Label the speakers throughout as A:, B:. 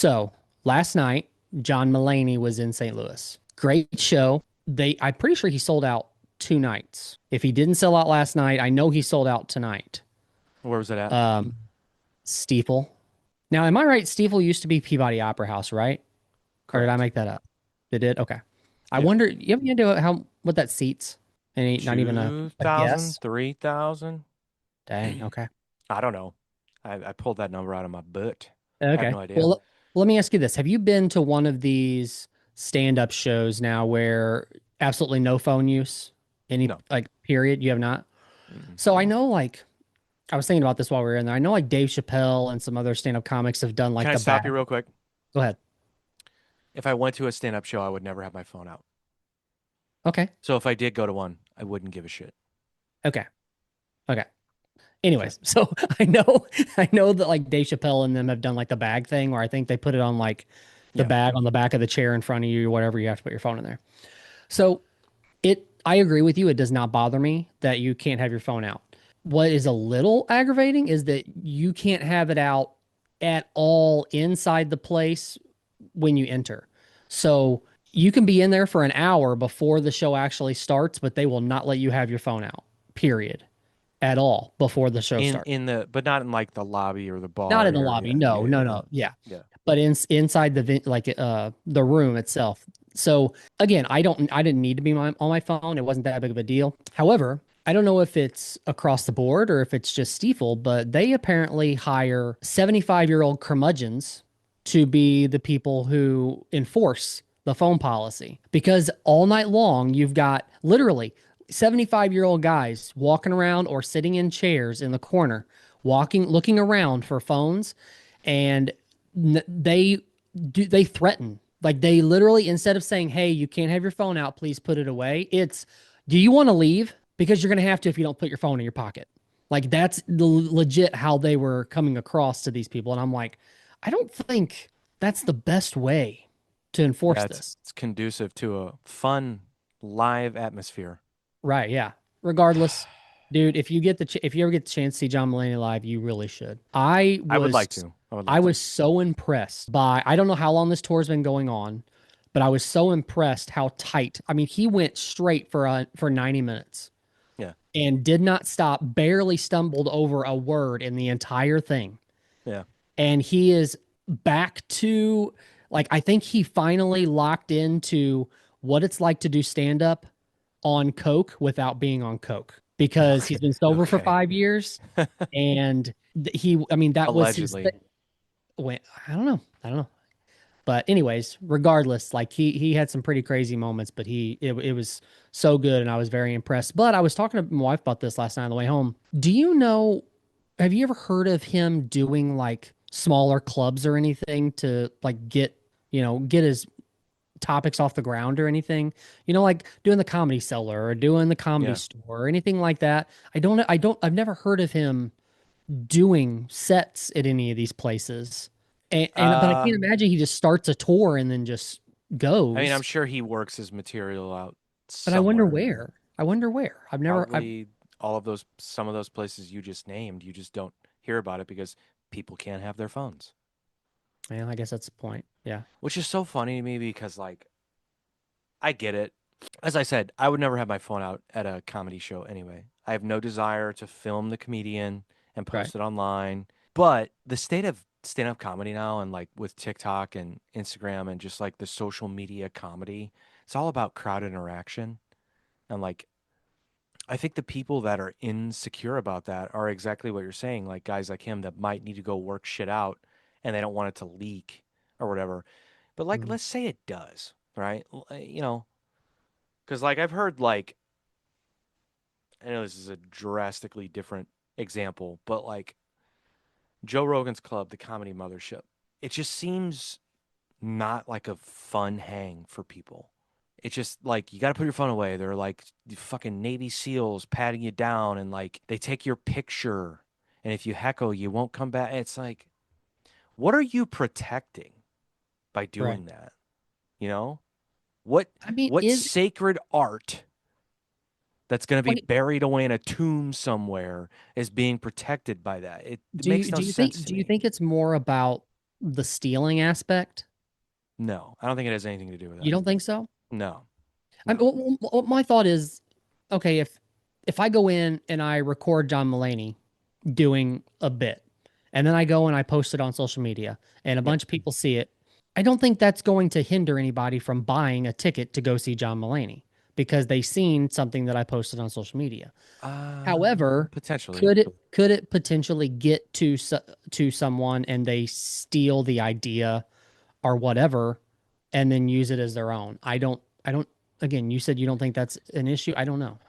A: So last night, John Mulaney was in St. Louis. Great show. I'm pretty sure he sold out 2 nights. If he didn't sell out last night, I know he sold out tonight.
B: Where was it at?
A: Um, Steeple. Now, am I right? Steeple used to be Peabody Opera House, right? Or did I
B: Correct.
A: make that up? It did. Okay. I
B: Yeah.
A: wonder. You have any idea what that seats? Any, not even a
B: 2,000,
A: guess.
B: 3,000.
A: Dang. Okay.
B: I don't know. I pulled that number out of my butt. I have
A: Okay.
B: no idea.
A: Well, let me ask you this: have you been to one of these stand-up shows now where absolutely no phone use, any
B: No.
A: like period? You have not.
B: Mm-mm.
A: So I
B: No.
A: know, like, I was thinking about this while we were in there. I know, like, Dave Chappelle and some other stand-up comics have done like
B: Can I
A: the
B: stop
A: bag.
B: you real quick?
A: Go ahead.
B: If I went to a stand-up show, I would never have my phone out.
A: Okay.
B: So if I did go to one, I wouldn't give a shit.
A: Okay. Okay.
B: Okay.
A: Anyways, so I know that like Dave Chappelle and them have done like the bag thing where I think they put it on like the
B: Yeah.
A: bag on the back of the chair in front of you or whatever. You have to put your phone in there. So I agree with you. It does not bother me that you can't have your phone out. What is a little aggravating is that you can't have it out at all inside the place when you enter. So you can be in there for an hour before the show actually starts, but they will not let you have your phone out, period, at all before the show starts.
B: But not in like the lobby or the
A: Not
B: bar
A: in the lobby.
B: area.
A: No,
B: Yeah,
A: no,
B: yeah,
A: no. Yeah.
B: yeah.
A: But inside the room itself. So again, I didn't need to be on my phone. It wasn't that big of a deal. However, I don't know if it's across the board or if it's just Stiefel, but they apparently hire 75-year-old curmudgeons to be the people who enforce the phone policy because all night long you've got literally 75-year-old guys walking around or sitting in chairs in the corner, looking around for phones, and they threaten. Like, they literally, instead of saying, "Hey, you can't have your phone out, please put it away," it's, "Do you want to leave? Because you're going to have to if you don't put your phone in your pocket." Like, that's the legit how they were coming across to these people. And I'm like, I don't think that's the best way to enforce
B: Yeah,
A: this.
B: it's conducive to a fun live atmosphere.
A: Right, yeah. Regardless, dude, if you ever get the chance to see John Mulaney live, you really should.
B: I would like to. I would
A: I
B: like
A: was
B: to.
A: so impressed by, I don't know how long this tour's been going on, but I was so impressed how tight. I mean, he went straight for 90 minutes
B: Yeah.
A: and did not stop, barely stumbled over a word in the entire thing.
B: Yeah.
A: And he is back to, like, I think he finally locked into what it's like to do stand up on coke without being on coke because
B: Okay.
A: he's been sober for
B: Okay.
A: 5 years. And I mean, that was his
B: Allegedly.
A: thing. I don't know. I don't know. But anyways, regardless, like, he had some pretty crazy moments, but it was so good and I was very impressed. But I was talking to my wife about this last night on the way home. Do you know, have you ever heard of him doing like smaller clubs or anything to like get his topics off the ground or anything? Like doing the Comedy Cellar or doing the Comedy
B: Yeah.
A: Store or anything like that. I've never heard of him doing sets at any of these places. But I
B: Uh,
A: can't imagine he just starts a tour and then just
B: I mean, I'm
A: goes.
B: sure he works his material out
A: But I wonder
B: somewhere.
A: where. I wonder where. I've
B: Probably some of those places you just named. You just don't hear about it because people can't have their phones.
A: Yeah, I guess that's the point. Yeah.
B: Which is so funny to me because like I get it. As I said, I would never have my phone out at a comedy show anyway. I have no desire to film the comedian and
A: Right.
B: post it online. But the state of stand-up comedy now and like with TikTok and Instagram and just like the social media comedy, it's all about crowd interaction. And like I think the people that are insecure about that are exactly what you're saying, like guys like him that might need to go work shit out and they don't want it to leak or whatever. But like
A: Mhm.
B: let's say it does, right? Because like I've heard like I know this is a drastically different example, but like Joe Rogan's Club, the comedy mothership, it just seems not like a fun hang for people. It's just like you got to put your phone away. They're like the fucking Navy SEALs patting you down and like they take your picture. And if you heckle, you won't come back. It's like, what are you protecting by
A: Right.
B: doing that? You know? What
A: I mean,
B: what sacred art that's going to be
A: like,
B: buried away in a tomb somewhere is being protected by that? It
A: do you
B: makes no
A: do you
B: sense
A: think
B: to
A: do you
B: me.
A: think it's more about the stealing aspect?
B: No, I don't think it has anything to do with
A: You
B: that.
A: don't think so?
B: No,
A: I
B: no.
A: my thought is, okay, if I go in and I record John Mulaney doing a bit, and then I go and I post it on social media, and a
B: Yep.
A: bunch of people see it, I don't think that's going to hinder anybody from buying a ticket to go see John Mulaney because they seen something that I posted on social media. However,
B: Potentially.
A: could it potentially get to someone and they steal the idea or whatever and then use it as their own? I don't again, you said you don't think that's an issue. I don't know.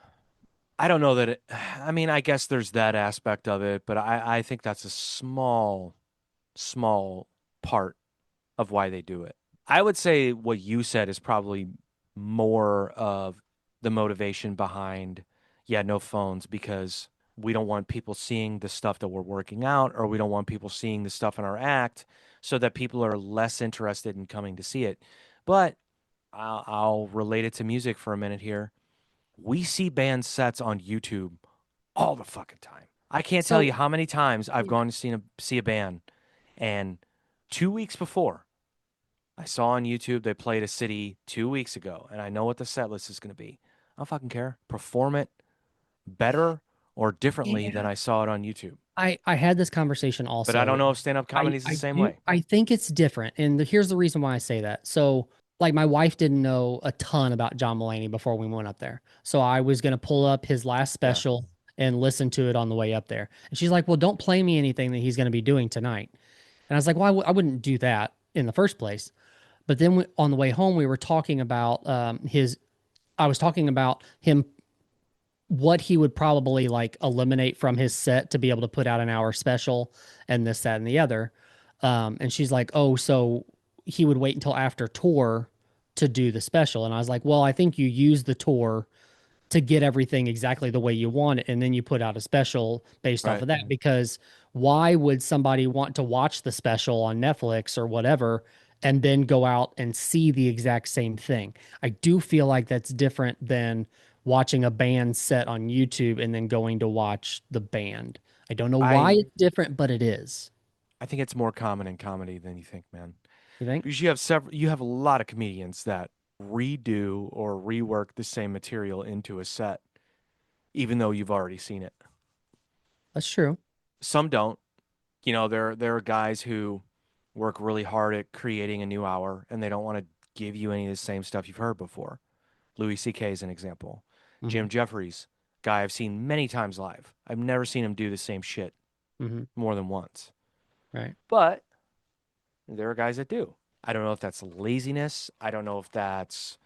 B: I don't know that it, I mean, I guess there's that aspect of it, but I think that's a small part of why they do it. I would say what you said is probably more of the motivation behind, yeah, no phones because we don't want people seeing the stuff that we're working out, or we don't want people seeing the stuff in our act so that people are less interested in coming to see it. But I'll relate it to music for a minute here. We see band sets on YouTube all the fucking time. I can't tell you
A: So
B: how many times I've
A: yeah.
B: gone to see a band, and 2 weeks before I saw on YouTube they played a city 2 weeks ago, and I know what the set list is going to be. I don't fucking care. Perform it better or differently than
A: Yeah.
B: I saw it on YouTube.
A: I had this conversation
B: But I don't
A: also.
B: know if stand up
A: I
B: comedy is the
A: I
B: same
A: do
B: way.
A: I think it's different, and here's the reason why I say that. So, like, my wife didn't know a ton about John Mulaney before we went up there, so I was gonna pull up his last
B: Yeah.
A: special and listen to it on the way up there. And she's like, "Well, don't play me anything that he's gonna be doing tonight." And I was like, "Well, I wouldn't do that in the first place." But then on the way home, we were talking about his. I was talking about him what he would probably like eliminate from his set to be able to put out an hour special and this, that, and the other. And she's like, oh, so he would wait until after tour to do the special. And I was like, well, I think you use the tour to get everything exactly the way you want it. And then you put out a special based off
B: Right.
A: of that. Because why would somebody want to watch the special on Netflix or whatever and then go out and see the exact same thing? I do feel like that's different than watching a band set on YouTube and then going to watch the band. I don't know why
B: I
A: it's different, but it is.
B: I think it's more common in comedy than you think, man.
A: You think?
B: Because you have a lot of comedians that redo or rework the same material into a set, even though you've already seen it.
A: That's true.
B: Some don't. You know, there are guys who work really hard at creating a new hour and they don't want to give you any of the same stuff you've heard before. Louis C.K. is an example.
A: Hmm.
B: Jim Jeffries, guy I've seen many times live. I've never seen him do the same shit
A: Hmm.
B: more than once.
A: Right.
B: But there are guys that do. I don't know if that's laziness. I don't know if that's,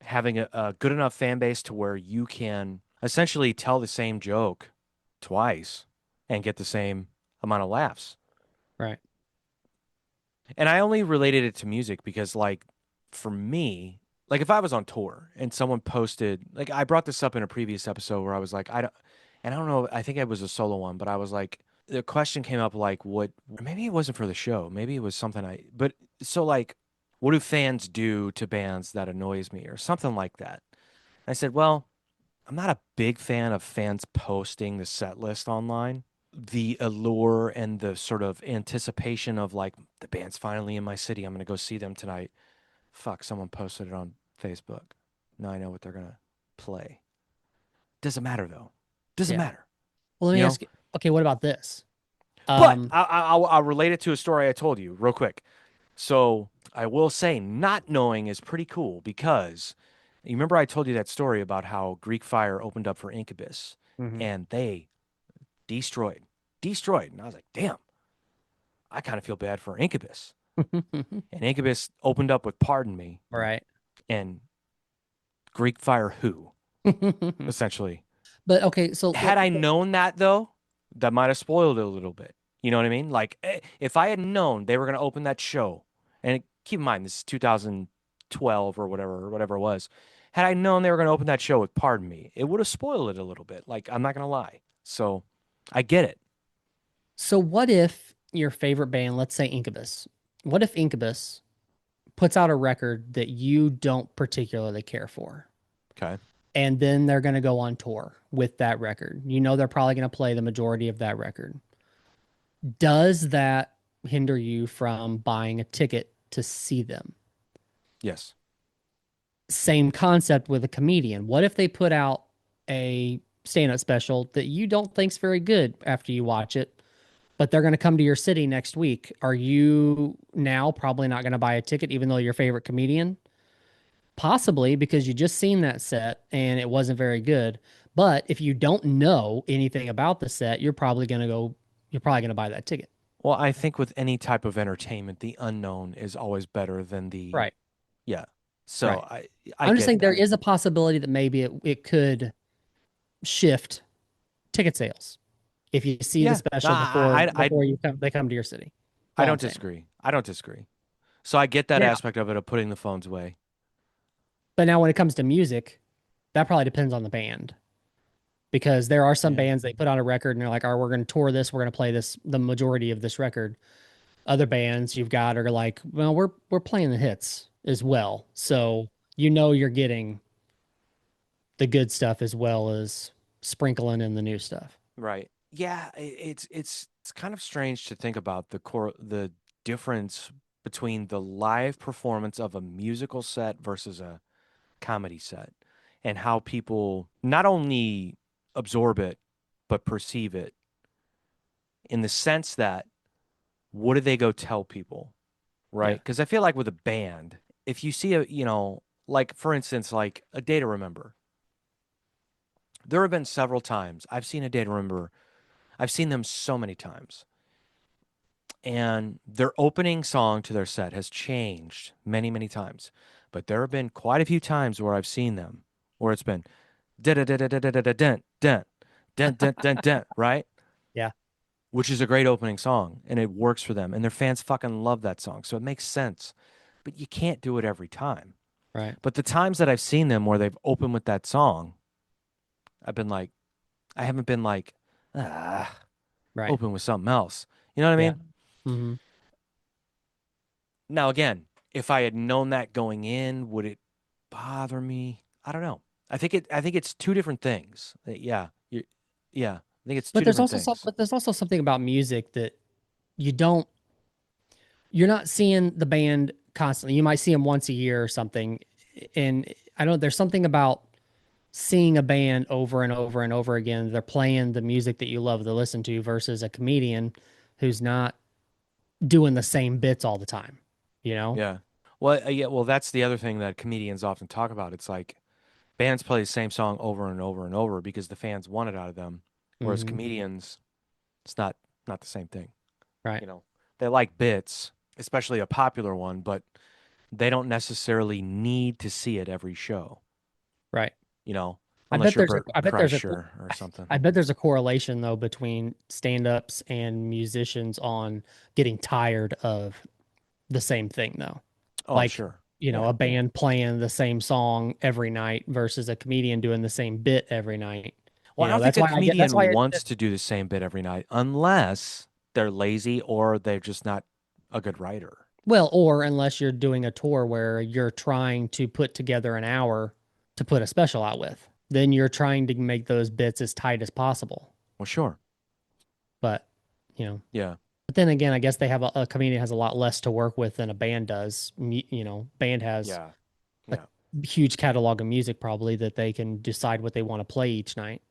B: having a good enough fan base to where you can essentially tell the same joke twice and get the same amount of laughs.
A: Right.
B: And I only related it to music because, like, for me, like if I was on tour and someone posted, like I brought this up in a previous episode where I was like, I don't know, I think it was a solo one, but I was like, the question came up like, maybe it wasn't for the show, maybe it was something but so like, what do fans do to bands that annoys me or something like that? I said, well, I'm not a big fan of fans posting the set list online. The allure and the sort of anticipation of like the band's finally in my city. I'm gonna go see them tonight. Fuck, someone posted it on Facebook. Now I know what they're gonna play. Doesn't matter though. Doesn't
A: Yeah.
B: matter.
A: Well, let
B: You
A: me
B: know.
A: ask you, okay, what about this?
B: But
A: Um,
B: I'll relate it to a story I told you real quick. So I will say, not knowing is pretty cool because you remember I told you that story about how Greek Fire opened up for Incubus
A: mhm.
B: and they destroyed. And I was like, damn, I kind of feel bad for Incubus. And Incubus opened up with Pardon Me
A: Right.
B: and Greek Fire Who, essentially.
A: But okay,
B: Had I known that though, that might have spoiled it a little bit. You know what I mean? Like if I had known they were going to open that show, and keep in mind this is 2012 or whatever it was. Had I known they were going to open that show with Pardon Me, it would have spoiled it a little bit. Like I'm not going to lie. So I get it.
A: so what if your favorite band, let's say Incubus, what if Incubus puts out a record that you don't particularly care for?
B: Okay.
A: And then they're going to go on tour with that record. You know, they're probably going to play the majority of that record. Does that hinder you from buying a ticket to see them.
B: Yes.
A: Same concept with a comedian. What if they put out a stand-up special that you don't think's very good after you watch it, but they're going to come to your city next week? Are you now probably not going to buy a ticket even though your favorite comedian? Possibly because you just seen that set and it wasn't very good. But if you don't know anything about the set, you're probably going to buy that ticket.
B: Well, I think with any type of entertainment, the unknown is always better than the
A: Right.
B: yeah. So
A: Right.
B: I
A: I'm just
B: get
A: saying there
B: that.
A: is a possibility that maybe it could shift ticket sales if you see the
B: Yeah. No,
A: special
B: I
A: before they come to your city. That's
B: I
A: all I'm
B: don't
A: saying.
B: disagree. I don't disagree. So I get that
A: Now,
B: aspect of it of putting the phones away.
A: but now when it comes to music, that probably depends on the band because there are some
B: Yeah.
A: bands they put on a record and they're like, "All right, we're going to tour this. We're going to play this the majority of this record." Other bands you've got are like, "Well, we're playing the hits as well." So, you're getting the good stuff as well as sprinkling in the new stuff.
B: Right. Yeah, it's kind of strange to think about the difference between the live performance of a musical set versus a comedy set and how people not only absorb it but perceive it in the sense that what do they go tell people,
A: Yeah.
B: right? Because I feel like with a band, if you see like for instance, like A Day to Remember, there have been several times I've seen A Day to Remember. I've seen them so many times. And their opening song to their set has changed many, many times. But there have been quite a few times where I've seen them where it's been dun dun dun dun dun dun dun dun dun dun dun, right?
A: Yeah.
B: Which is a great opening song and it works for them. And their fans fucking love that song. So it makes sense. But you can't do it every time.
A: Right.
B: But the times that I've seen them where they've opened with that song, I've been like, I haven't been like, ah,
A: Right.
B: open with something else. You know what I
A: Yeah.
B: mean?
A: Hmm.
B: Now, again, if I had known that going in, would it bother me? I don't know. I think it's two different things. Yeah. Yeah. I think it's two different things.
A: But there's also something about music that you don't you're not seeing the band constantly. You might see them once a year or something. And I don't there's something about seeing a band over and over and over again. They're playing the music that you love to listen to versus a comedian who's not doing the same bits all the time, you know?
B: Yeah. Well, yeah, well, that's the other thing that comedians often talk about. It's like bands play the same song over and over and over because the fans want it out of them. Whereas
A: Hmm.
B: comedians, it's not the same thing.
A: Right.
B: You know, they like bits, especially a popular one, but they don't necessarily need to see it every show,
A: Right.
B: unless you're Bert Kreischer or something.
A: I bet there's a correlation though between stand-ups and musicians on getting tired of the same thing though.
B: Oh, I'm
A: Like,
B: sure. Yeah.
A: a band playing the same song every night versus a comedian doing the same bit every night.
B: Well, I don't think
A: That's
B: a
A: why that's
B: comedian
A: why
B: wants to do the same bit every night unless they're lazy or they're just not a good writer.
A: well, or unless you're doing a tour where you're trying to put together an hour to put a special out with, then you're trying to make those bits as tight as possible.
B: Well, sure.
A: But, you know,
B: Yeah.
A: but then again, I guess they have a comedian has a lot less to work with than a band does. Band has
B: Yeah.
A: a
B: Yeah.
A: huge catalog of music probably that they can decide what they want to play each night.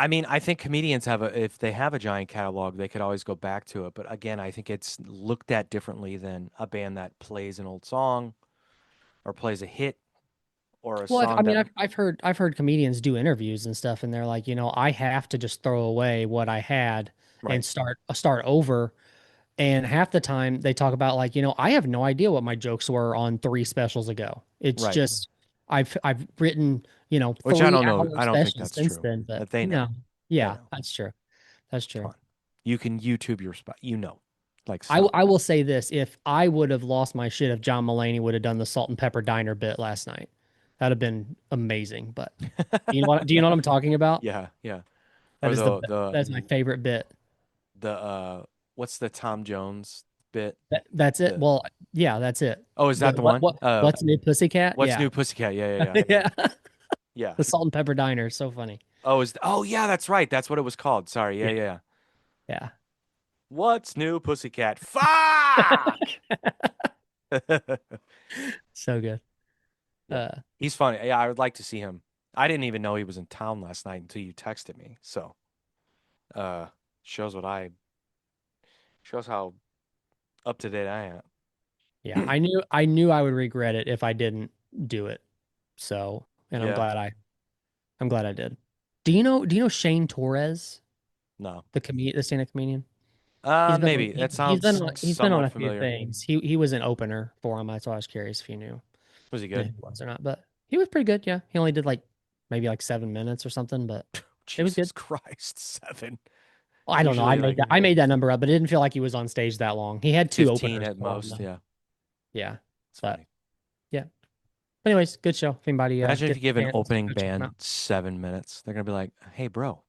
B: I mean, I think comedians if they have a giant catalog, they could always go back to it. But again, I think it's looked at differently than a band that plays an old song or plays a hit or a
A: Well,
B: song that,
A: I've heard comedians do interviews and stuff, and they're like, I have to just throw away what I had and
B: right.
A: start over. And half the time they talk about like, I have no idea what my jokes were on three specials ago. It's
B: Right.
A: just I've written,
B: Which I
A: three
B: don't know.
A: hour
B: I don't think
A: specials
B: that's
A: since
B: true.
A: then. But
B: That they
A: no,
B: know. They
A: yeah,
B: know.
A: that's true. That's
B: Come
A: true.
B: on. You can YouTube your spot. Like
A: I
B: stop
A: I
B: it.
A: will say this: if I would have lost my shit if John Mulaney would have done the salt and pepper diner bit last night, that'd have been amazing. But do you know what I'm talking about?
B: Yeah. Yeah.
A: That
B: Or
A: is that's my favorite bit.
B: the what's the Tom Jones bit?
A: That's it.
B: The
A: Well, yeah, that's it.
B: Oh, is
A: The
B: that the one?
A: what's new pussycat?
B: What's
A: Yeah.
B: new Pussycat? Yeah, yeah, yeah.
A: Yeah.
B: Yeah.
A: The salt and pepper diner is so funny.
B: Oh, yeah, that's right. That's what it was called. Sorry. Yeah,
A: Yeah.
B: yeah, yeah.
A: Yeah.
B: What's new, pussycat? Fuck!
A: So good.
B: Yeah.
A: Uh,
B: He's funny. Yeah, I would like to see him. I didn't even know he was in town last night until you texted me. So, uh, shows what I shows how up to date I
A: yeah,
B: am.
A: I knew I would regret it if I didn't do it. So, and
B: Yeah.
A: I'm glad I did. Do you know Shane Torres,
B: No.
A: the stand-up comedian? He's been on
B: Maybe. That
A: he's been
B: sounds
A: on
B: somewhat
A: a few
B: familiar.
A: things. He was an opener for him. That's why I was curious if you knew
B: Was he
A: if
B: good?
A: he was or not. But he was pretty good. Yeah, he only did like maybe like 7 minutes or something, but it was good.
B: Jesus Christ, 7.
A: Well, I don't know.
B: Usually like
A: I made that number up, but it didn't feel like he was on stage that long. He had two
B: 15
A: openers
B: at
A: for him
B: most.
A: though.
B: Yeah.
A: Yeah,
B: It's
A: but
B: funny.
A: yeah. But anyways, good show. If anybody
B: Imagine if you
A: gets
B: give
A: a
B: an
A: chance,
B: opening
A: go check him
B: band 7 minutes. They're gonna be like, "Hey, bro,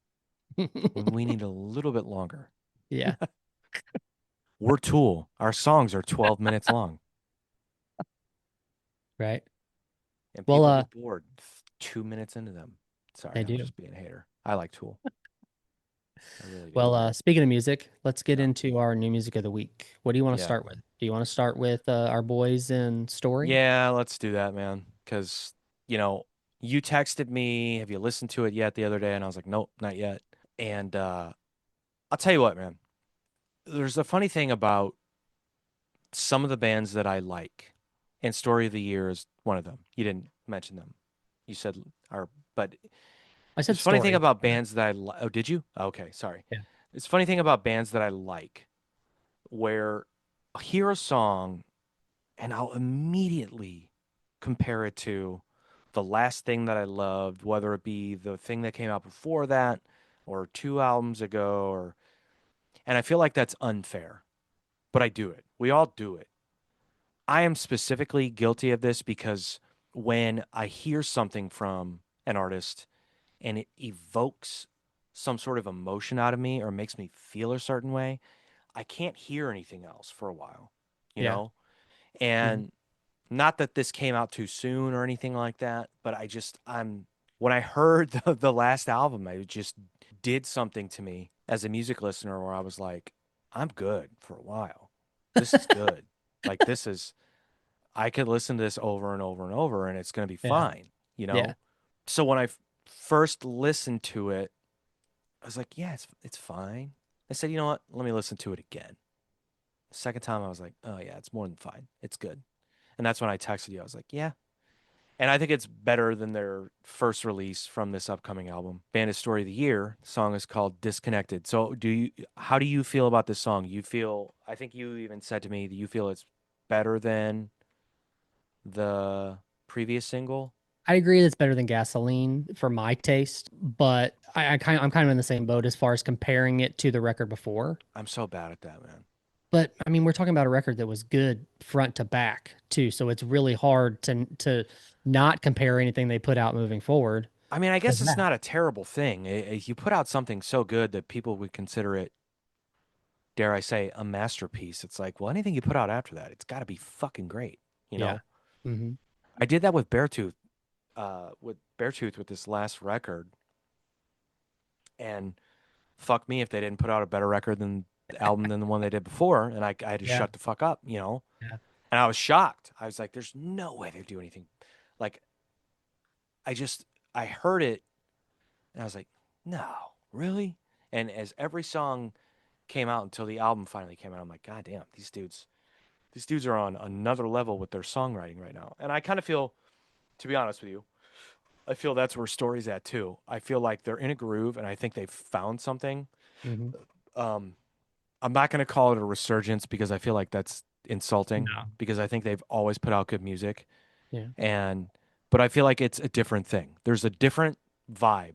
A: out.
B: we need a little bit longer.
A: Yeah,
B: We're Tool. Our songs are 12 minutes long,
A: right.
B: and
A: Well,
B: people get bored 2 minutes into them." Sorry,
A: they
B: I'm
A: do.
B: just being a hater. I like Tool. I really do.
A: Well, speaking of music, let's get
B: Yeah.
A: into our new music of the week. What do you want to
B: Yeah.
A: start with? Do you want to start with our boys in Story?
B: Yeah, let's do that, man. Because, you know, you texted me, have you listened to it yet the other day? And I was like, nope, not yet. And I'll tell you what, man. There's a funny thing about some of the bands that I like, and Story of the Year is one of them. You didn't mention them. You said, or, but
A: I
B: there's
A: said
B: a funny thing
A: Story.
B: about
A: Yeah.
B: bands that I like. Oh, did you? Okay, sorry.
A: Yeah.
B: It's a funny thing about bands that I like where I'll hear a song and I'll immediately compare it to the last thing that I loved, whether it be the thing that came out before that or 2 albums ago, or and I feel like that's unfair, but I do it. We all do it. I am specifically guilty of this because when I hear something from an artist and it evokes some sort of emotion out of me or makes me feel a certain way, I can't hear anything else for a while, you
A: Yeah.
B: know?
A: Mhm.
B: And not that this came out too soon or anything like that, but I'm when I heard the last album, it just did something to me as a music listener where I was like, I'm good for a while. This is good. Like this is I could listen to this over and over and over and it's going to be
A: Yeah.
B: fine, you
A: Yeah.
B: know? So when I first listened to it, I was like, yeah, it's fine. I said, you know what? Let me listen to it again. Second time I was like, oh yeah, it's more than fine. It's good. And that's when I texted you. I was like, yeah. And I think it's better than their first release from this upcoming album. Band is Story of the Year. The song is called Disconnected. So how do you feel about this song? I think you even said to me that you feel it's better than the previous single.
A: I agree that's better than Gasoline for my taste, but I'm kind of in the same boat as far as comparing it to the record before.
B: I'm so bad at that, man.
A: But I mean, we're talking about a record that was good front to back too, so it's really hard to not compare anything they put out moving forward
B: I mean, I
A: to
B: guess it's
A: that.
B: not a terrible thing. You put out something so good that people would consider it, dare I say, a masterpiece. It's like, well, anything you put out after that, it's got to be fucking great, you
A: Yeah.
B: know?
A: Hmm.
B: I did that with Beartooth with this last record, and fuck me if they didn't put out a better record than album than the one they did before, and I had to
A: Yeah.
B: shut the fuck up, you know.
A: Yeah.
B: And I was shocked. I was like, "There's no way they do anything." Like I just I heard it, and I was like, "No, really?" And as every song came out until the album finally came out, I'm like, "God damn, these dudes are on another level with their songwriting right now." And I kind of feel, to be honest with you, I feel that's where Story's at too. I feel like they're in a groove, and I think they've found something.
A: Hmm.
B: Um, I'm not going to call it a resurgence because I feel like that's insulting
A: No.
B: because I think they've always put out good music
A: Yeah.
B: and but I feel like it's a different thing. There's a different vibe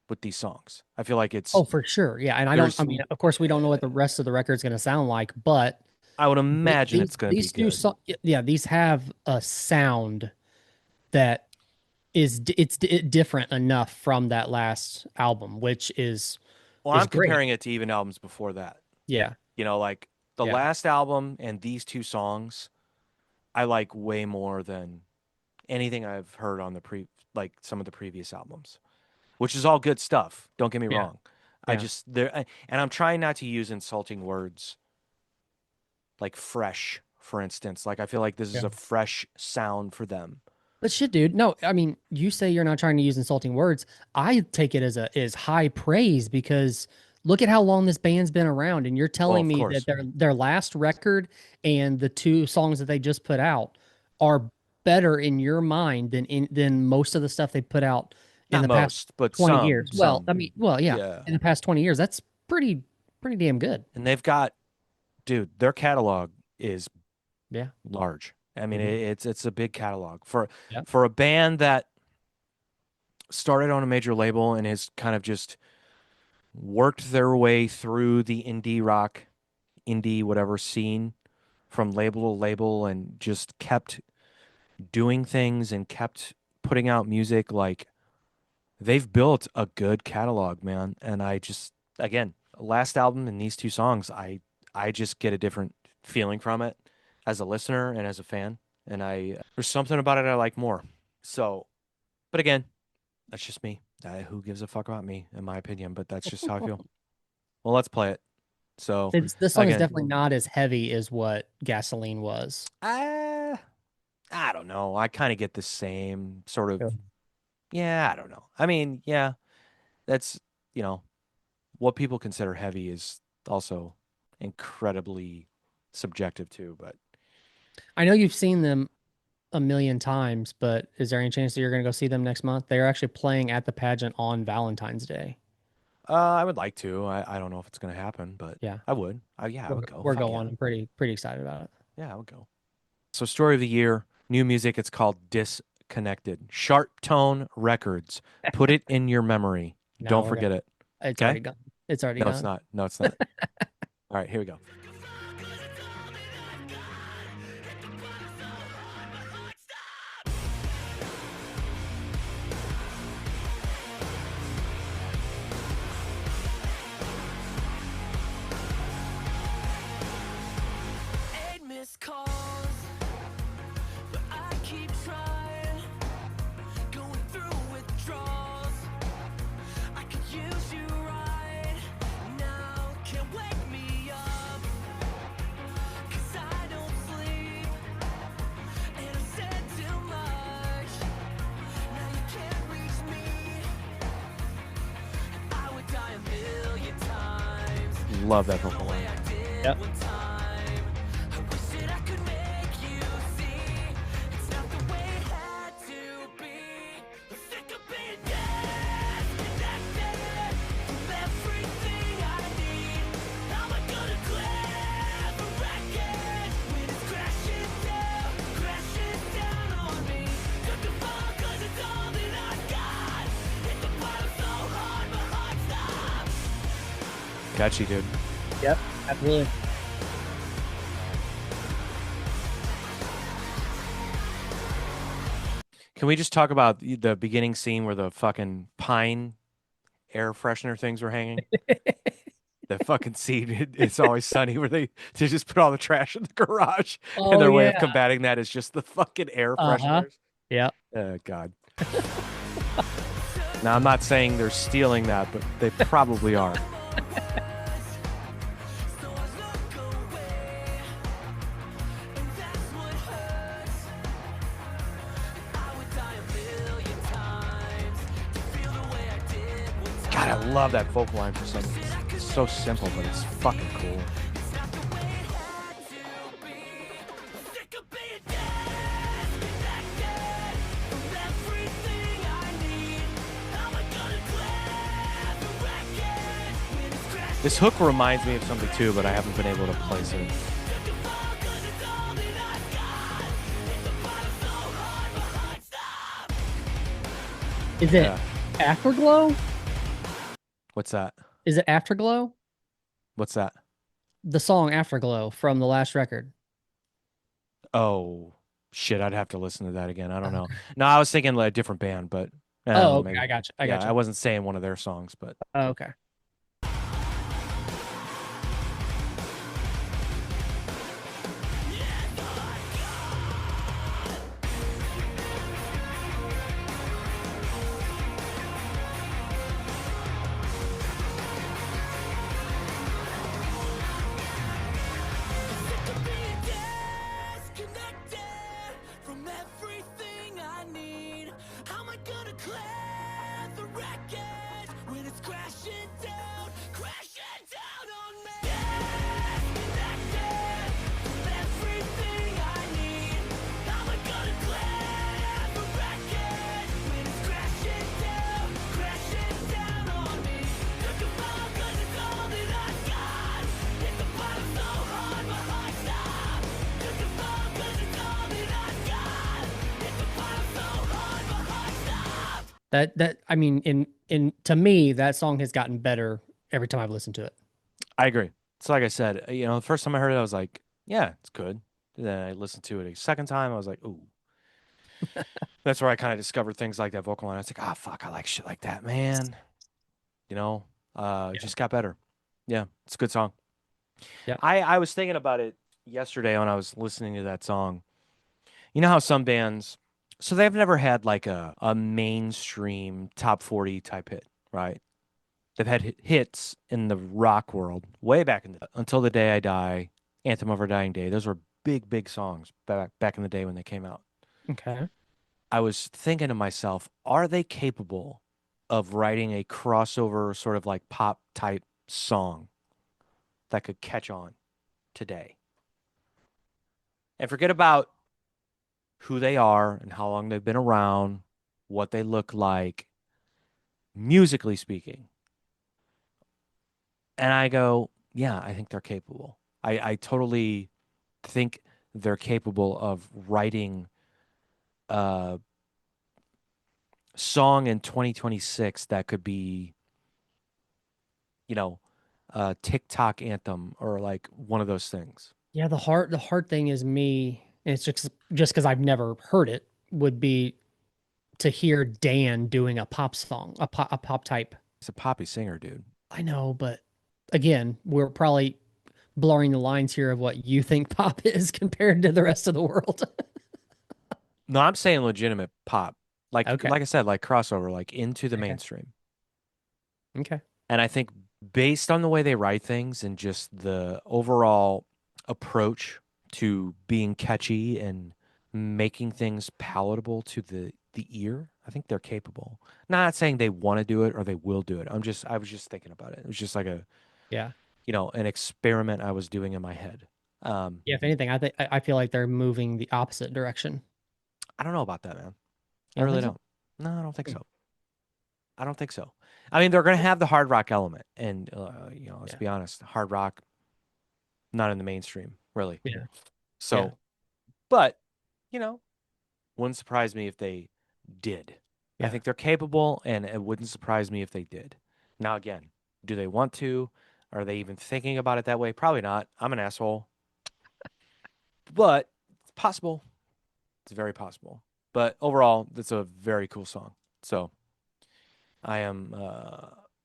B: with these songs. I feel like
A: Oh, for sure. Yeah. And I
B: there's
A: mean, of course, we don't know what the rest of the record's going to sound like, but
B: I would imagine it's going to be
A: these new
B: good.
A: songs, yeah, these have a sound that different enough from that last album, which
B: Well,
A: is
B: I'm
A: great.
B: comparing it to even albums before that.
A: Yeah.
B: You know, like the
A: Yeah.
B: last album and these two songs I like way more than anything I've heard on the pre like some of the previous albums, which is all good stuff. Don't get me
A: Yeah.
B: wrong. I
A: Yeah.
B: just and I'm trying not to use insulting words like fresh, for instance. Like I feel like this is
A: Yeah.
B: a fresh sound for them.
A: But shit, dude. No, I mean, you say you're not trying to use insulting words. I take it as high praise because look at how long this band's been around, and you're
B: Well,
A: telling
B: of
A: me that
B: course,
A: their last record and the two songs that they just put out are better in your mind than most of the stuff they put out in
B: not
A: the past
B: most, but
A: 20
B: some,
A: years. Well,
B: some.
A: I mean, well, yeah,
B: Yeah.
A: in the past 20 years, that's pretty damn good.
B: And they've got, dude, their catalog is
A: Yeah.
B: large. I mean,
A: Hmm.
B: it's a big catalog for
A: Yep.
B: a band that started on a major label and has kind of just worked their way through the indie rock, indie whatever scene from label to label and just kept doing things and kept putting out music. Like they've built a good catalog, man. And I just, again, last album and these two songs, I just get a different feeling from it as a listener and as a fan. And there's something about it I like more. So, but again, that's just me. Who gives a fuck about me, in my opinion? But that's just how I feel. Well, let's play it. So,
A: This song is
B: again,
A: definitely not as heavy as what Gasoline was.
B: I I don't know. I kind of get the same sort of. Yeah, I don't know. I mean, yeah, that's you know what people consider heavy is also incredibly subjective too. But
A: I know you've seen them a million times, but is there any chance that you're going to go see them next month? They're actually playing at the pageant on Valentine's Day.
B: I would like to. I don't know if it's gonna happen, but
A: Yeah,
B: I would. Yeah, I would go.
A: we're
B: Fuck
A: going.
B: yeah.
A: I'm pretty excited about it.
B: Yeah, I would go. So, story of the year, new music. It's called Disconnected. Sharp Tone Records. Put it in your memory.
A: No,
B: Don't
A: we're gonna.
B: forget it.
A: It's
B: Okay?
A: already gone. It's already
B: No, it's
A: gone.
B: not. No, it's not. All right, here we go.
C: Eight missed calls, but I keep trying. Going through withdrawals. I could use you right now. Can't wake me up, 'cause I don't sleep. And I said too much. Now you can't reach me. I would die a million times.
B: Love that vocal
C: The way
B: line.
C: I did
A: Yep.
C: one time. I wish that I could make you see it's not the way it had to be. I'm sick of being disconnected from everything I need. How am I gonna clear the wreckage when it's crashing down on me? Took the fall 'cause it's all that I got. Hit the bottom so hard my heart stopped.
B: Catchy, dude.
A: Yep. Absolutely.
B: Can we just talk about the beginning scene where the fucking pine air freshener things were hanging? The fucking scene, it's always sunny where they just put all the trash in the garage, and
A: Oh
B: their way of
A: yeah.
B: combating that is just the fucking air
A: Uh-huh.
B: fresheners.
A: Yep.
B: God. Now I'm not saying they're stealing that, but they probably are.
C: So I look away, and that's what hurts. I would die a million times to feel the way I did one
B: God, I
C: time.
B: love that vocal line for some reason. It's so simple, but it's fucking cool.
C: It's not the way it had to be. I'm sick of being disconnected from everything I need. How am I gonna clear the wreckage when it's crashing?
B: This hook reminds me of something too, but I haven't been able to place it.
C: Took the fall 'cause it's all that I've got. Hit the bottom so hard my heart stopped.
A: Is it
B: Yeah.
A: Afterglow?
B: What's that?
A: Is it Afterglow?
B: What's that?
A: The song Afterglow from the last record.
B: Oh, shit, I'd have to listen to that again. I don't know. No, I was thinking like a different band, but I don't
A: Oh,
B: know,
A: okay.
B: maybe.
A: I got you. I
B: Yeah,
A: got
B: I
A: you.
B: wasn't saying one of their songs, but
A: Oh, okay. That I mean, in to me, that song has gotten better every time I've listened to it.
B: I agree. It's like I said, the first time I heard it, I was like, yeah, it's good. Then I listened to it a second time, I was like, ooh. That's where I kind of discovered things like that vocal line. I was like, oh fuck, I like shit like that, man. You know, it
A: Yeah.
B: just got better. Yeah, it's a good song.
A: Yeah.
B: I was thinking about it yesterday when I was listening to that song. You know how some bands, so they've never had like a mainstream top 40 type hit, right? They've had hits in the rock world way back in the Until the Day I Die, Anthem of Our Dying Day. Those were big, big songs back in the day when they came out.
A: Okay.
B: I was thinking to myself, are they capable of writing a crossover sort of like pop type song that could catch on today? And forget about who they are and how long they've been around, what they look like, musically speaking. And I go, yeah, I think they're capable. I totally think they're capable of writing a song in 2026 that could be, you know, a TikTok anthem or like one of those things.
A: Yeah, the hard thing is me, and it's just because I've never heard it, would be to hear Dan doing a pop song, a pop type.
B: He's a poppy singer, dude.
A: I know, but again, we're probably blurring the lines here of what you think pop is compared to the rest of the world.
B: No, I'm saying legitimate pop. Like
A: Okay.
B: like I said, like crossover, like into the
A: Okay.
B: mainstream.
A: Okay.
B: And I think based on the way they write things and just the overall approach to being catchy and making things palatable to the ear, I think they're capable. Not saying they want to do it or they will do it. I was just thinking about it. It was just like
A: Yeah.
B: an experiment I was doing in my head. Um,
A: Yeah. If anything, I feel like they're moving the opposite direction.
B: I don't know about that, man. I
A: You don't
B: really
A: think so?
B: don't. No, I don't think
A: Hmm.
B: so. I don't think so. I mean, they're going to have the hard rock element, and let's
A: Yeah.
B: be honest, hard rock not in the mainstream, really.
A: Yeah. Yeah.
B: So, but, you know, wouldn't surprise me if they did. I
A: Yeah.
B: think they're capable, and it wouldn't surprise me if they did. Now, again, do they want to? Are they even thinking about it that way? Probably not. I'm an asshole, but it's possible. It's very possible. But overall, that's a very cool song. So I am,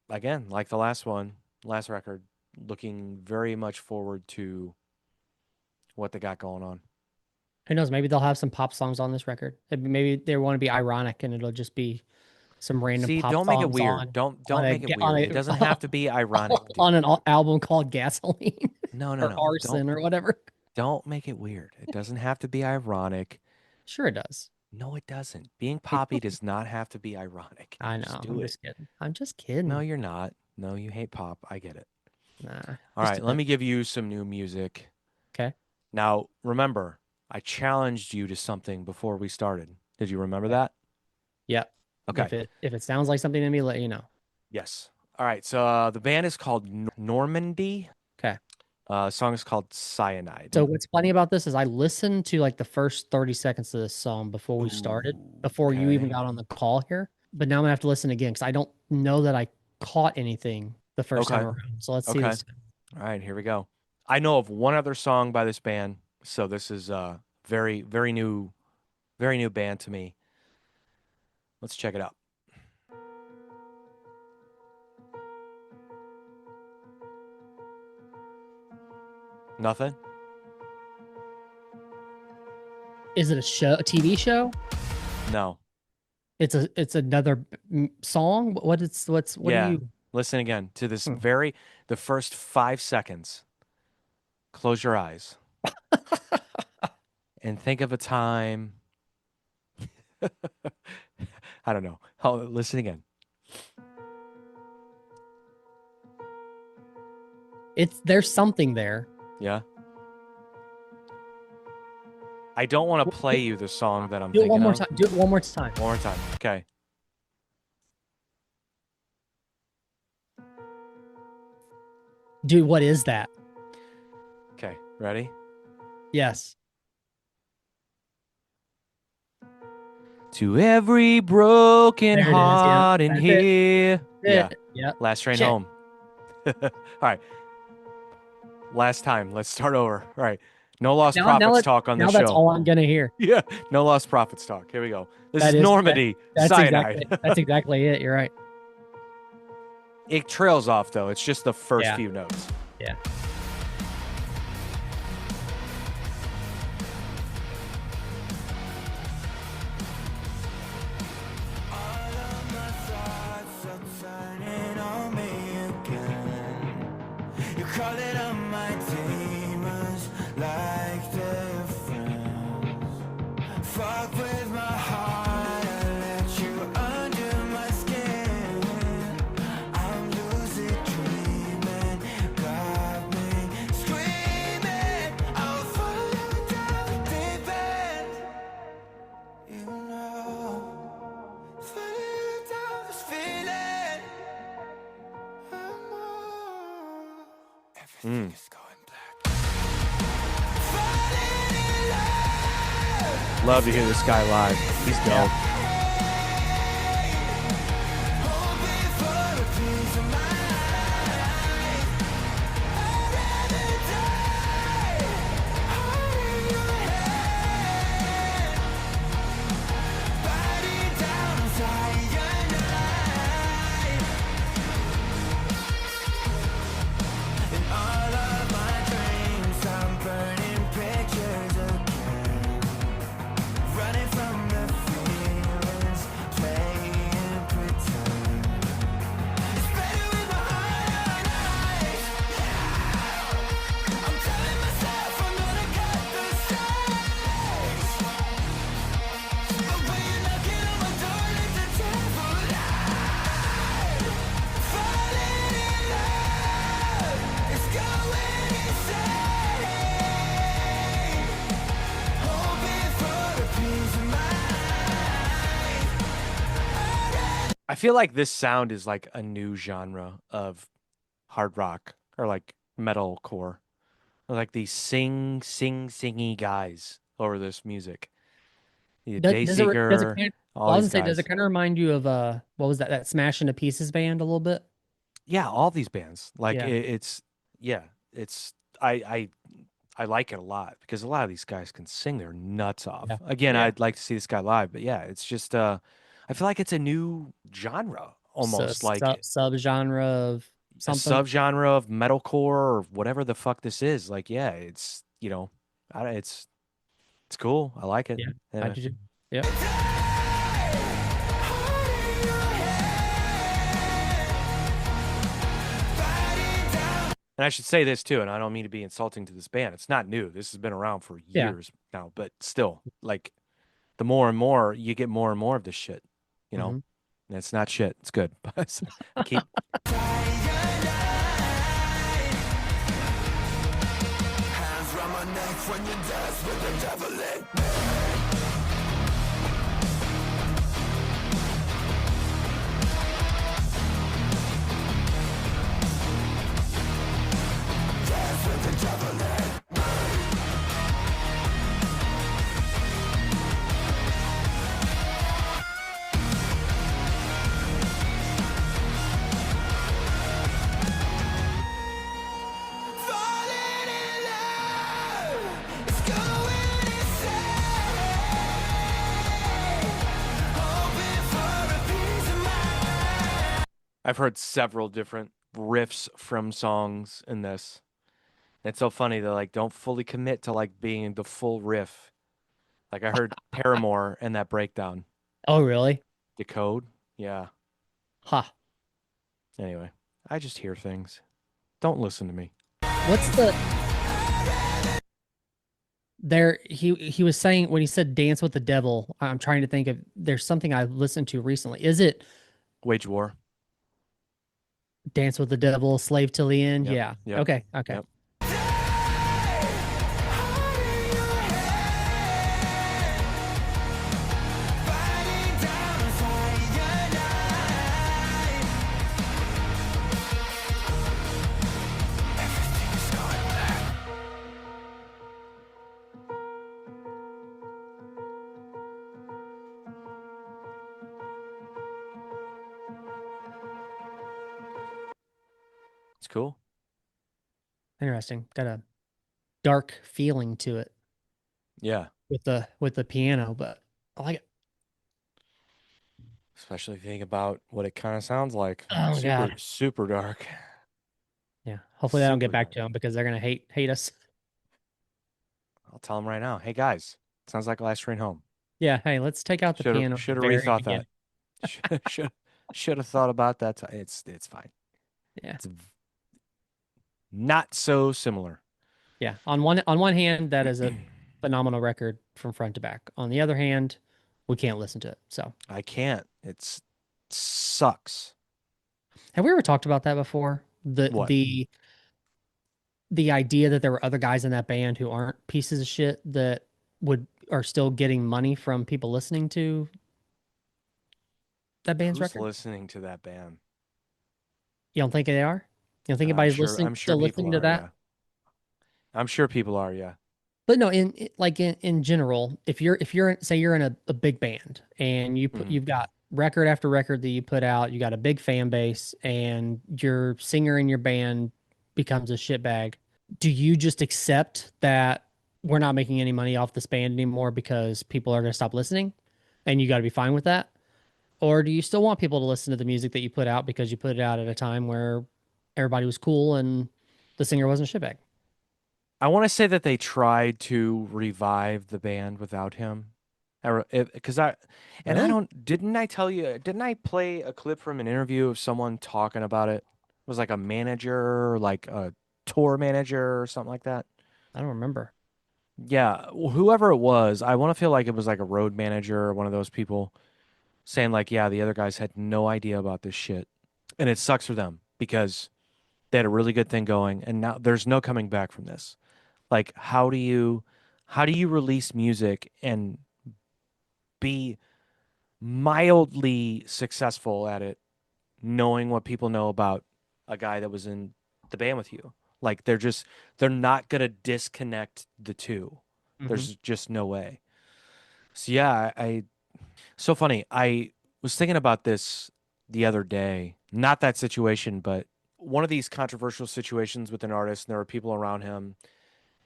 B: again, like the last one, last record, looking very much forward to what they got going on.
A: Who knows? Maybe they'll have some pop songs on this record. Maybe they want to be ironic, and it'll just be some random
B: See,
A: pop
B: don't make it
A: songs
B: weird.
A: on
B: Don't
A: a
B: make it
A: on
B: weird. It
A: a
B: doesn't have to be ironic,
A: on
B: dude.
A: an album called Gasoline
B: No, no,
A: or
B: no.
A: Arson or whatever.
B: Don't make it weird. It doesn't have to be ironic.
A: Sure, it does.
B: No, it doesn't. Being
A: It,
B: poppy does not have to be ironic.
A: I
B: Just
A: know.
B: do
A: I'm
B: it.
A: just kidding. I'm just
B: No,
A: kidding.
B: you're not. No, you hate pop. I get it.
A: Nah,
B: All
A: just
B: right, let
A: doing it.
B: me give you some new music.
A: Okay.
B: Now, remember, I challenged you to something before we started. Did you remember
A: Okay.
B: that?
A: Yep.
B: Okay.
A: If it sounds like something to me, let you know.
B: Yes. All right. So the band is called Normandy.
A: Okay.
B: The song is called Cyanide.
A: So what's funny about this is I listened to like the first 30 seconds of this song before we started,
B: Ooh,
A: before you even
B: okay.
A: got on the call here. But now I'm gonna have to listen again because I don't know that I caught anything the first time
B: Okay.
A: around. So let's see
B: Okay.
A: this.
B: All right, here we go. I know of one other song by this band, so this is very very new band to me. Let's check it out. Nothing?
A: Is it a show, a TV show?
B: No.
A: It's another song. What do
B: Yeah.
A: you?
B: Listen again to this
A: Hmm.
B: the first 5 seconds. Close your eyes and think of a time. I don't know. Oh, listen again.
A: There's something there.
B: Yeah. I don't want to play you the song that I'm
A: Do it one
B: thinking
A: more
B: of.
A: time. Do it one more time.
B: One more time. Okay.
A: Dude, what is that?
B: Okay. Ready?
A: Yes.
B: To every broken
A: There it is. Yeah.
B: heart in
A: That's it.
B: here. Yeah.
A: Yeah.
B: Last train
A: Shit.
B: home. All right. Last time. Let's start over. All right. No lost profits talk on
A: Now
B: this
A: that's
B: show.
A: all I'm gonna hear.
B: Yeah. No lost profits talk. Here we go. This
A: That
B: is
A: is
B: Normandy.
A: that's
B: Cyanide.
A: that's exactly it. You're right.
B: It trails off though. It's just the first
A: Yeah.
B: few notes.
A: Yeah.
C: Calling on my demons like they're friends. Fuck with my heart, I let you under my skin. I'm lucid dreaming, got me screaming. I'll follow down the deep end. You know, follow down this feeling. Everything is going black.
B: Love to hear this guy live. He's dope. I feel like this sound is like a new genre of hard rock or like metalcore. Like these singy guys over this music. Yeah,
A: Does it
B: Dayseeker,
A: kind
B: all
A: well, I was
B: these
A: gonna say, does
B: guys.
A: it kind of remind you of what was that Smash Into Pieces band a little bit?
B: Yeah, all these bands. Like
A: Yeah.
B: it's yeah, it's I like it a lot because a lot of these guys can sing their nuts off.
A: Yeah.
B: Again,
A: Yeah.
B: I'd like to see this guy live, but yeah, it's just I feel like it's a new genre almost like
A: Subgenre of
B: a
A: something.
B: subgenre of metalcore or whatever the fuck this is. Like, yeah, it's it's cool. I like it.
A: Yeah. I
B: Anyway.
A: do too. Yeah.
B: And I should say this too, and I don't mean to be insulting to this band. It's not new. This has been around for
A: Yeah.
B: years now, but still, like the more and more you get more and more of this shit, you know?
A: Mhm.
B: And it's not shit. It's good. But keep
C: Hands round my neck when you dance with the devil in me. Dance with the devil in me. Falling in love, it's going insane. Hoping for a piece of mind.
B: I've heard several different riffs from songs in this. It's so funny that like don't fully commit to like being the full riff. Like I heard Paramore and that breakdown.
A: Oh, really?
B: Decode. Yeah.
A: Ha.
B: Anyway, I just hear things. Don't listen to me.
A: What's the there he was saying when he said dance with the devil, I'm trying to think of there's something I listened to recently. Is it
B: Wage War.
A: Dance with the Devil, Slave Till the End?
B: Yep,
A: Yeah.
B: yep,
A: Okay. Okay.
B: yep. cool.
A: Interesting. Got a dark feeling to it
B: Yeah.
A: with the piano, but I like it.
B: Especially if you think about what it kind of sounds like.
A: Oh
B: Super,
A: God.
B: super dark.
A: Yeah. Hopefully I don't get
B: Super
A: back
B: dark.
A: to them because they're gonna hate us.
B: I'll tell them right now. Hey guys, sounds like Last Train Home.
A: Yeah. Hey, let's take out the piano at the
B: Should have
A: very
B: rethought that.
A: beginning.
B: Should should have thought about that. It's fine.
A: Yeah.
B: It's not so similar.
A: Yeah. On one hand, that is a phenomenal record from front to back. On the other hand, we can't listen to it. So
B: I can't. It's sucks.
A: have we ever talked about that before?
B: What?
A: The idea that there were other guys in that band who aren't pieces of shit that would are still getting money from people listening to that band's
B: Who's
A: record?
B: listening to that band?
A: You don't think they are? You don't think anybody's
B: I'm sure
A: still
B: people
A: listening to
B: are,
A: that?
B: yeah. I'm sure people are, yeah.
A: But no, like in general, if you're say you're in a big band and
B: Hmm.
A: you've got record after record that you put out, you got a big fan base, and your singer in your band becomes a shitbag, do you just accept that we're not making any money off this band anymore because people are going to stop listening, and you got to be fine with that? Or do you still want people to listen to the music that you put out because you put it out at a time where everybody was cool and the singer wasn't a shitbag?
B: I want to say that they tried to revive the band without him. Because and I
A: Really?
B: don't, didn't I tell you, didn't I play a clip from an interview of someone talking about it? It was like a manager, like a tour manager or something like that.
A: I don't remember.
B: Yeah, whoever it was, I want to feel like it was like a road manager or one of those people saying like, yeah, the other guys had no idea about this shit. And it sucks for them because they had a really good thing going and now there's no coming back from this. Like how do you release music and be mildly successful at it knowing what people know about a guy that was in the band with you? Like they're not going to disconnect the two.
A: Hmm.
B: There's just no way. So yeah, I so funny. I was thinking about this the other day. Not that situation, but one of these controversial situations with an artist, and there were people around him,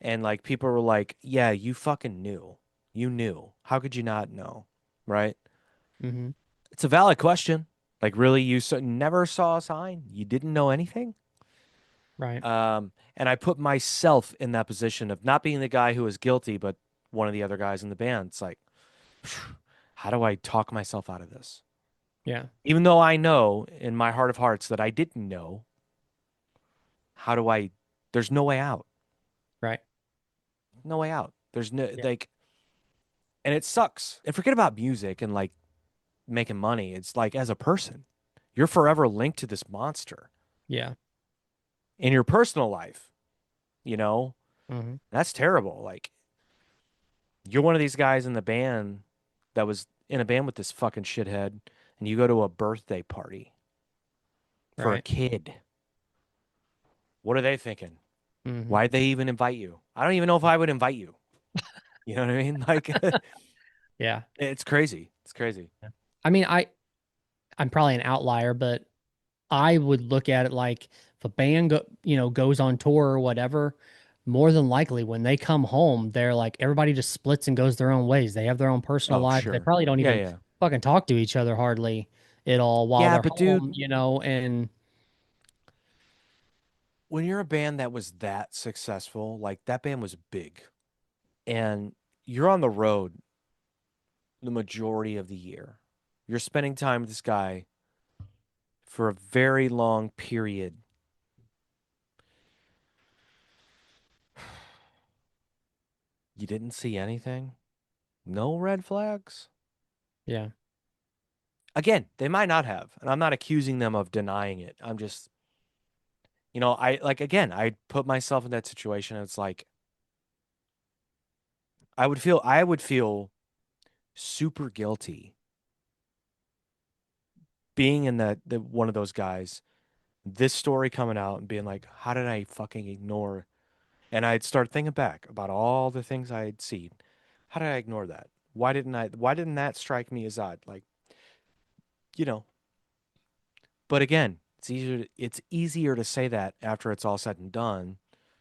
B: and like people were like, "Yeah, you fucking knew. You knew. How could you not know?" Right?
A: Hmm.
B: It's a valid question. Like, really, never saw a sign? You didn't know anything?
A: Right.
B: And I put myself in that position of not being the guy who was guilty, but one of the other guys in the band. It's like, how do I talk myself out of this?
A: Yeah.
B: Even though I know in my heart of hearts that I didn't know, how do I? There's no way out.
A: Right.
B: No way out. There's no
A: Yeah.
B: like, and it sucks. And forget about music and like making money. It's like as a person, you're forever linked to this monster
A: Yeah.
B: in your personal life. You know,
A: Hmm.
B: that's terrible. Like, you're one of these guys in the band that was in a band with this fucking shithead, and you go to a birthday party for a
A: Right.
B: kid. What are they thinking?
A: Hmm.
B: Why'd they even invite you? I don't even know if I would invite you. You know what I mean? Like,
A: Yeah.
B: it's crazy. It's crazy.
A: Yeah. I mean, I'm probably an outlier, but I would look at it like if a band goes on tour or whatever, more than likely when they come home, they're like everybody just splits and goes their own ways. They have their own personal
B: Oh,
A: lives. They
B: sure.
A: probably don't
B: Yeah,
A: even
B: yeah.
A: fucking talk to each other hardly at all while
B: Yeah,
A: they're
B: but
A: home,
B: dude,
A: and
B: when you're a band that was that successful, like that band was big, and you're on the road the majority of the year. You're spending time with this guy for a very long period. You didn't see anything? No red flags?
A: yeah.
B: Again, they might not have, and I'm not accusing them of denying it. I'm just, I like again, I put myself in that situation. It's like I would feel super guilty being in the one of those guys, this story coming out and being like, how did I fucking ignore? And I'd start thinking back about all the things I had seen. How did I ignore that? Why didn't that strike me as odd? Like, you know, but again, It's easier to say that after it's all said and done.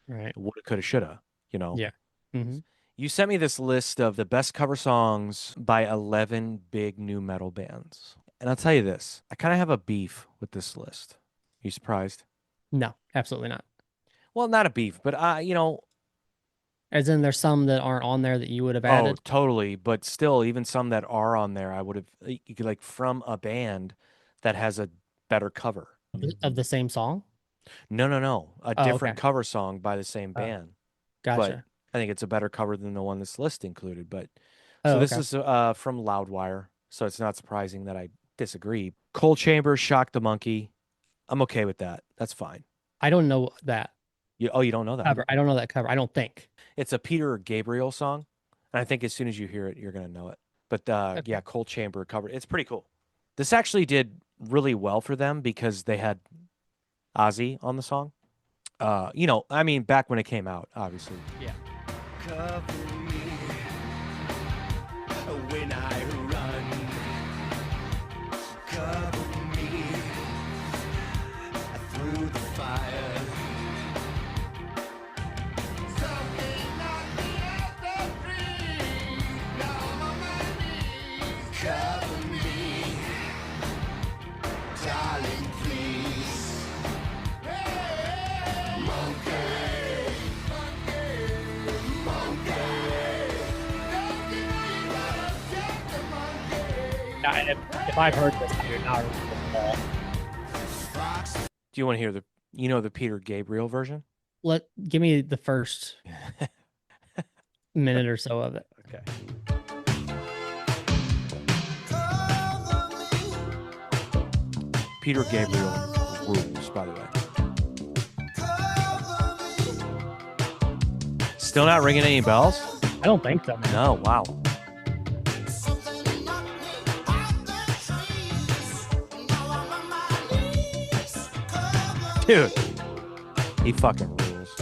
A: Right.
B: Woulda, coulda, shoulda, you know.
A: Yeah. Hmm.
B: You sent me this list of the best cover songs by 11 big new metal bands. And I'll tell you this, I kind of have a beef with this list. You surprised?
A: No, absolutely not.
B: Well, not a beef, but
A: As in, there's some that aren't on there that you would have
B: oh,
A: added
B: totally. But still, even some that are on there, I would have like from a band that has a better cover.
A: of the same song.
B: No, no, no. A
A: Oh, okay.
B: different cover song by the same band. But
A: Gotcha.
B: I think it's a better cover than the one this list included. But so
A: Oh,
B: this
A: okay.
B: is from Loudwire, so it's not surprising that I disagree. Cold Chamber, Shock the Monkey. I'm okay with that. That's fine.
A: I don't know that
B: You don't know that?
A: cover. I don't know that cover. I don't think.
B: It's a Peter Gabriel song, and I think as soon as you hear it, you're gonna know it. But
A: Okay.
B: yeah, Cold Chamber cover. It's pretty cool. This actually did really well for them because they had Ozzy on the song. I mean, back when it came out, obviously.
A: Yeah.
C: Cover me when I run. Cover me through the fire. Something knocked me out the dream. Now I'm on my knees. Cover me, darling, please. Hey, monkey, monkey, monkey. Don't you know you gotta check the monkey?
A: Yeah, if I've heard this, I do not remember at all.
C: Fox.
B: Do you want to hear the Peter Gabriel version?
A: Give me the first minute or so of it.
B: Okay. Peter Gabriel rules, by the way. Still not ringing any bells?
A: I don't think so, man.
B: No, wow. Dude, he fucking rules.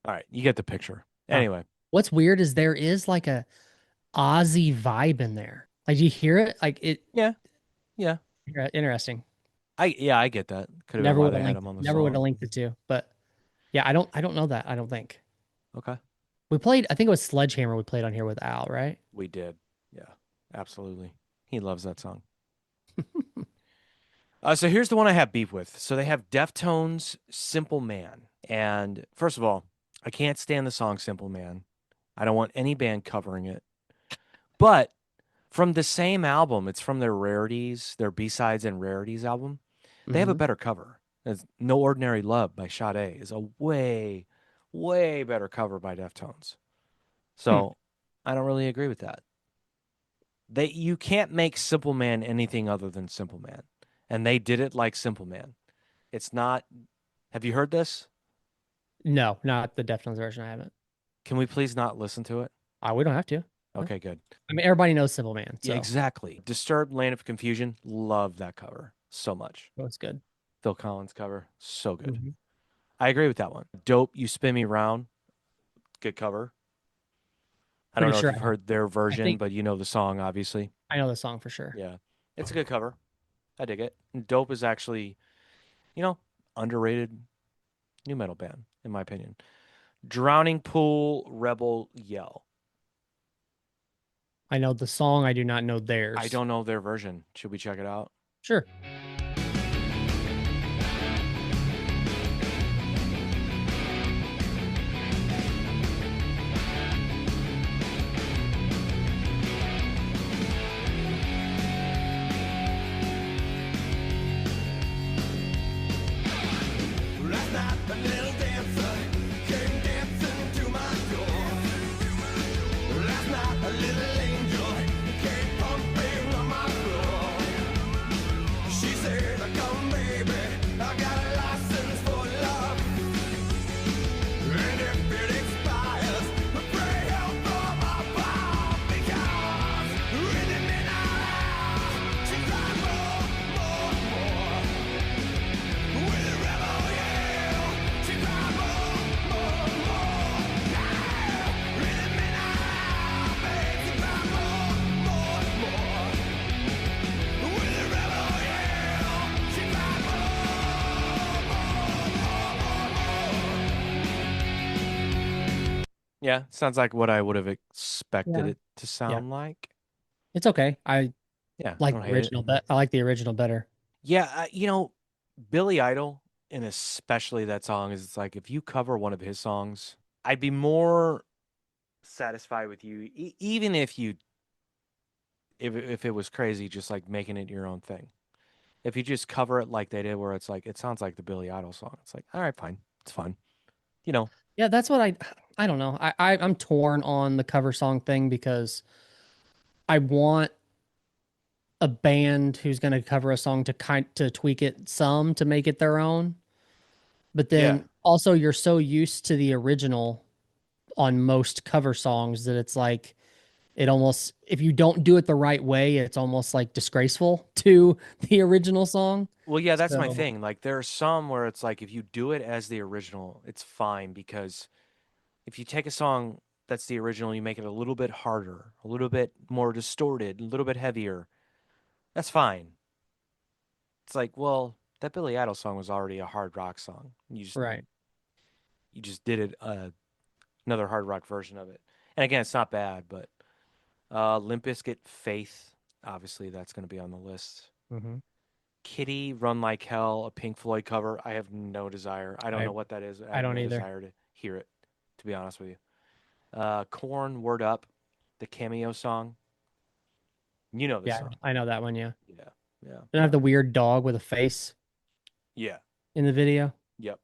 B: All right, you get the picture. Anyway,
A: What's weird is there is like a Aussie vibe in there. Like, do you hear it? Like it.
B: yeah.
A: Interesting.
B: I get that. Could have been
A: Never
B: why
A: would
B: they
A: have
B: had
A: linked.
B: him on the
A: Never would have
B: song.
A: linked the two. But yeah, I don't know that. I don't think
B: Okay.
A: we played. I think it was Sledgehammer. We played on here with Al, right?
B: We did. Yeah, absolutely. He loves that song. So here's the one I have beef with. So they have Deftones' Simple Man. And first of all, I can't stand the song Simple Man. I don't want any band covering it. But from the same album, it's from their Rarities, their B-Sides and Rarities album. They have a
A: Mhm.
B: better cover. It's No Ordinary Love by Sade is a way, way better cover by Deftones. So I don't really agree with that. You can't make Simple Man anything other than Simple Man. And they did it like Simple Man. It's not. Have you heard this?
A: No, not the Deftones version. I haven't.
B: Can we please not listen to it?
A: We don't have to.
B: Okay, good.
A: I mean, everybody knows Simple Man, so
B: Yeah, exactly. Disturbed Land of Confusion. Love that cover so much.
A: it's good.
B: Phil Collins cover. So good.
A: Mhm.
B: I agree with that one. Dope, You Spin Me Round. Good cover. I don't
A: Pretty
B: know
A: sure
B: if you've heard their version,
A: think-
B: but you know the song, obviously.
A: I know the song for sure.
B: Yeah. It's a good cover. I dig it. And Dope is actually, underrated new metal band, in my opinion. Drowning Pool, Rebel Yell.
A: I know the song. I do not know theirs.
B: I don't know their version. Should we check it out?
A: Sure.
C: Last night, a little dancer came dancing to my door. Last night, a little angel came pumping on my floor. She said,
B: Yeah, sounds like what I would have expected
A: Yeah.
B: it to
A: Yeah.
B: sound like.
A: It's okay.
B: Yeah, I
A: Like
B: don't
A: the
B: hate it.
A: original, but I like the original better.
B: Yeah, Billy Idol, and especially that song, is it's like if you cover one of his songs, I'd be more satisfied with you, even if it was crazy, just like making it your own thing. If you just cover it like they did, where it's like it sounds like the Billy Idol song, it's like all right, fine, it's fun, you know.
A: Yeah, that's what I don't know. I'm torn on the cover song thing because I want a band who's going to cover a song to tweak it some to make it their own. But
B: Yeah.
A: then also you're so used to the original on most cover songs that it's like it almost if you don't do it the right way, it's almost like disgraceful to the original song.
B: Well, yeah, that's my
A: So,
B: thing. Like there are some where it's like if you do it as the original, it's fine because if you take a song that's the original, you make it a little bit harder, a little bit more distorted, a little bit heavier, that's fine. It's like, well, that Billy Idol song was already a hard rock song.
A: right.
B: You just did it another hard rock version of it. And again, it's not bad, but Limp Bizkit, Faith, obviously that's going to be on the list.
A: Hmm.
B: Kitty, Run Like Hell, a Pink Floyd cover. I have no desire. I don't
A: I
B: know what that is. I
A: I
B: have
A: don't
B: no
A: either.
B: desire to hear it, to be honest with you. Korn, Word Up, the cameo song. You know the
A: Yeah,
B: song.
A: I know that one. Yeah.
B: Yeah. Yeah.
A: Then I have the weird dog with a face
B: Yeah.
A: in the video.
B: Yep.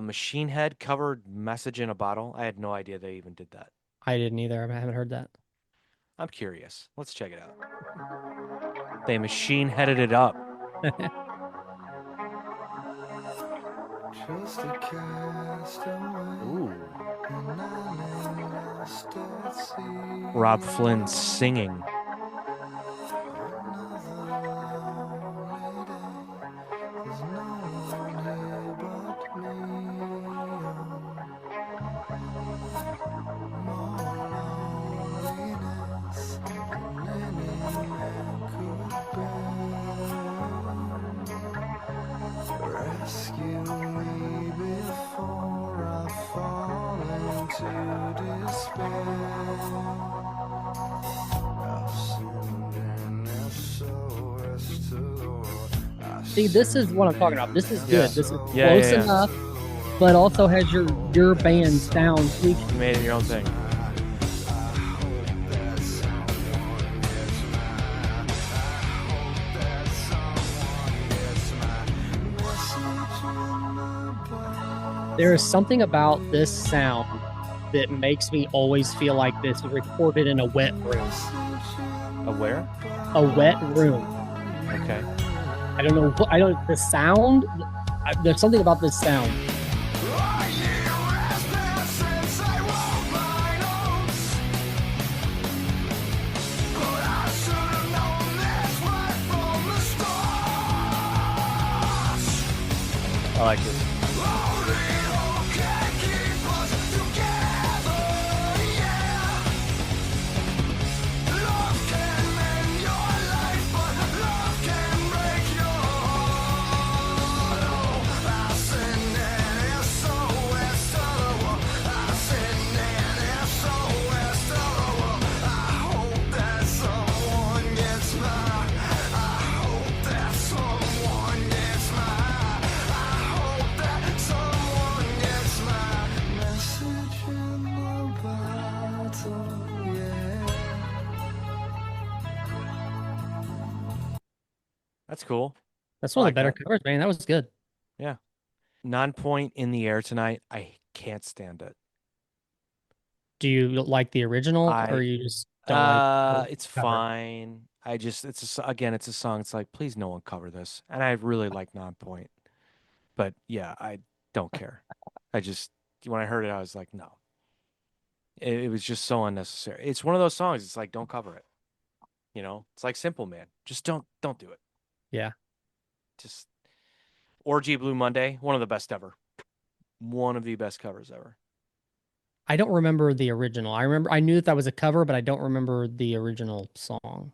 B: Machine Head covered Message in a Bottle. I had no idea they even did that.
A: I didn't either. I haven't heard that.
B: I'm curious. Let's check it out. They machine headed it up.
C: Just a castaway,
B: Ooh.
C: and I lay lost at sea.
B: Rob Flynn singing.
C: Another lonely day. There's no one here but me. More loneliness than any man could bear. Rescue me before I fall into despair. I've sinned and if so, rest to the Lord.
A: See, this is what I'm talking about. This is
B: Yeah.
A: good. This is
B: Yeah,
A: close
B: yeah.
A: enough, but also has your band sound tweaked.
B: You made it your own thing.
A: There is something about this sound that makes me always feel like this is recorded in a wet room.
B: A where?
A: A wet room.
B: Okay.
A: I don't know. I don't. The sound. There's something about this sound.
B: I like this. That's cool.
A: That's
B: I
A: one of the
B: like
A: better
B: that.
A: covers, man. That was good.
B: Yeah. Non-point in the air tonight. I can't stand it.
A: Do you like the original, or
B: I
A: you just don't like the
B: it's
A: cover?
B: fine. Again, it's a song. It's like, please no one cover this. And I really like Non-Point. But yeah, I don't care. I just when I heard it, I was like, no. It was just so unnecessary. It's one of those songs. It's like, don't cover it. It's like Simple Man. Just don't do it.
A: Yeah,
B: Just Orgy Blue Monday, one of the best ever. One of the best covers ever.
A: I don't remember the original. I knew that was a cover, but I don't remember the original song.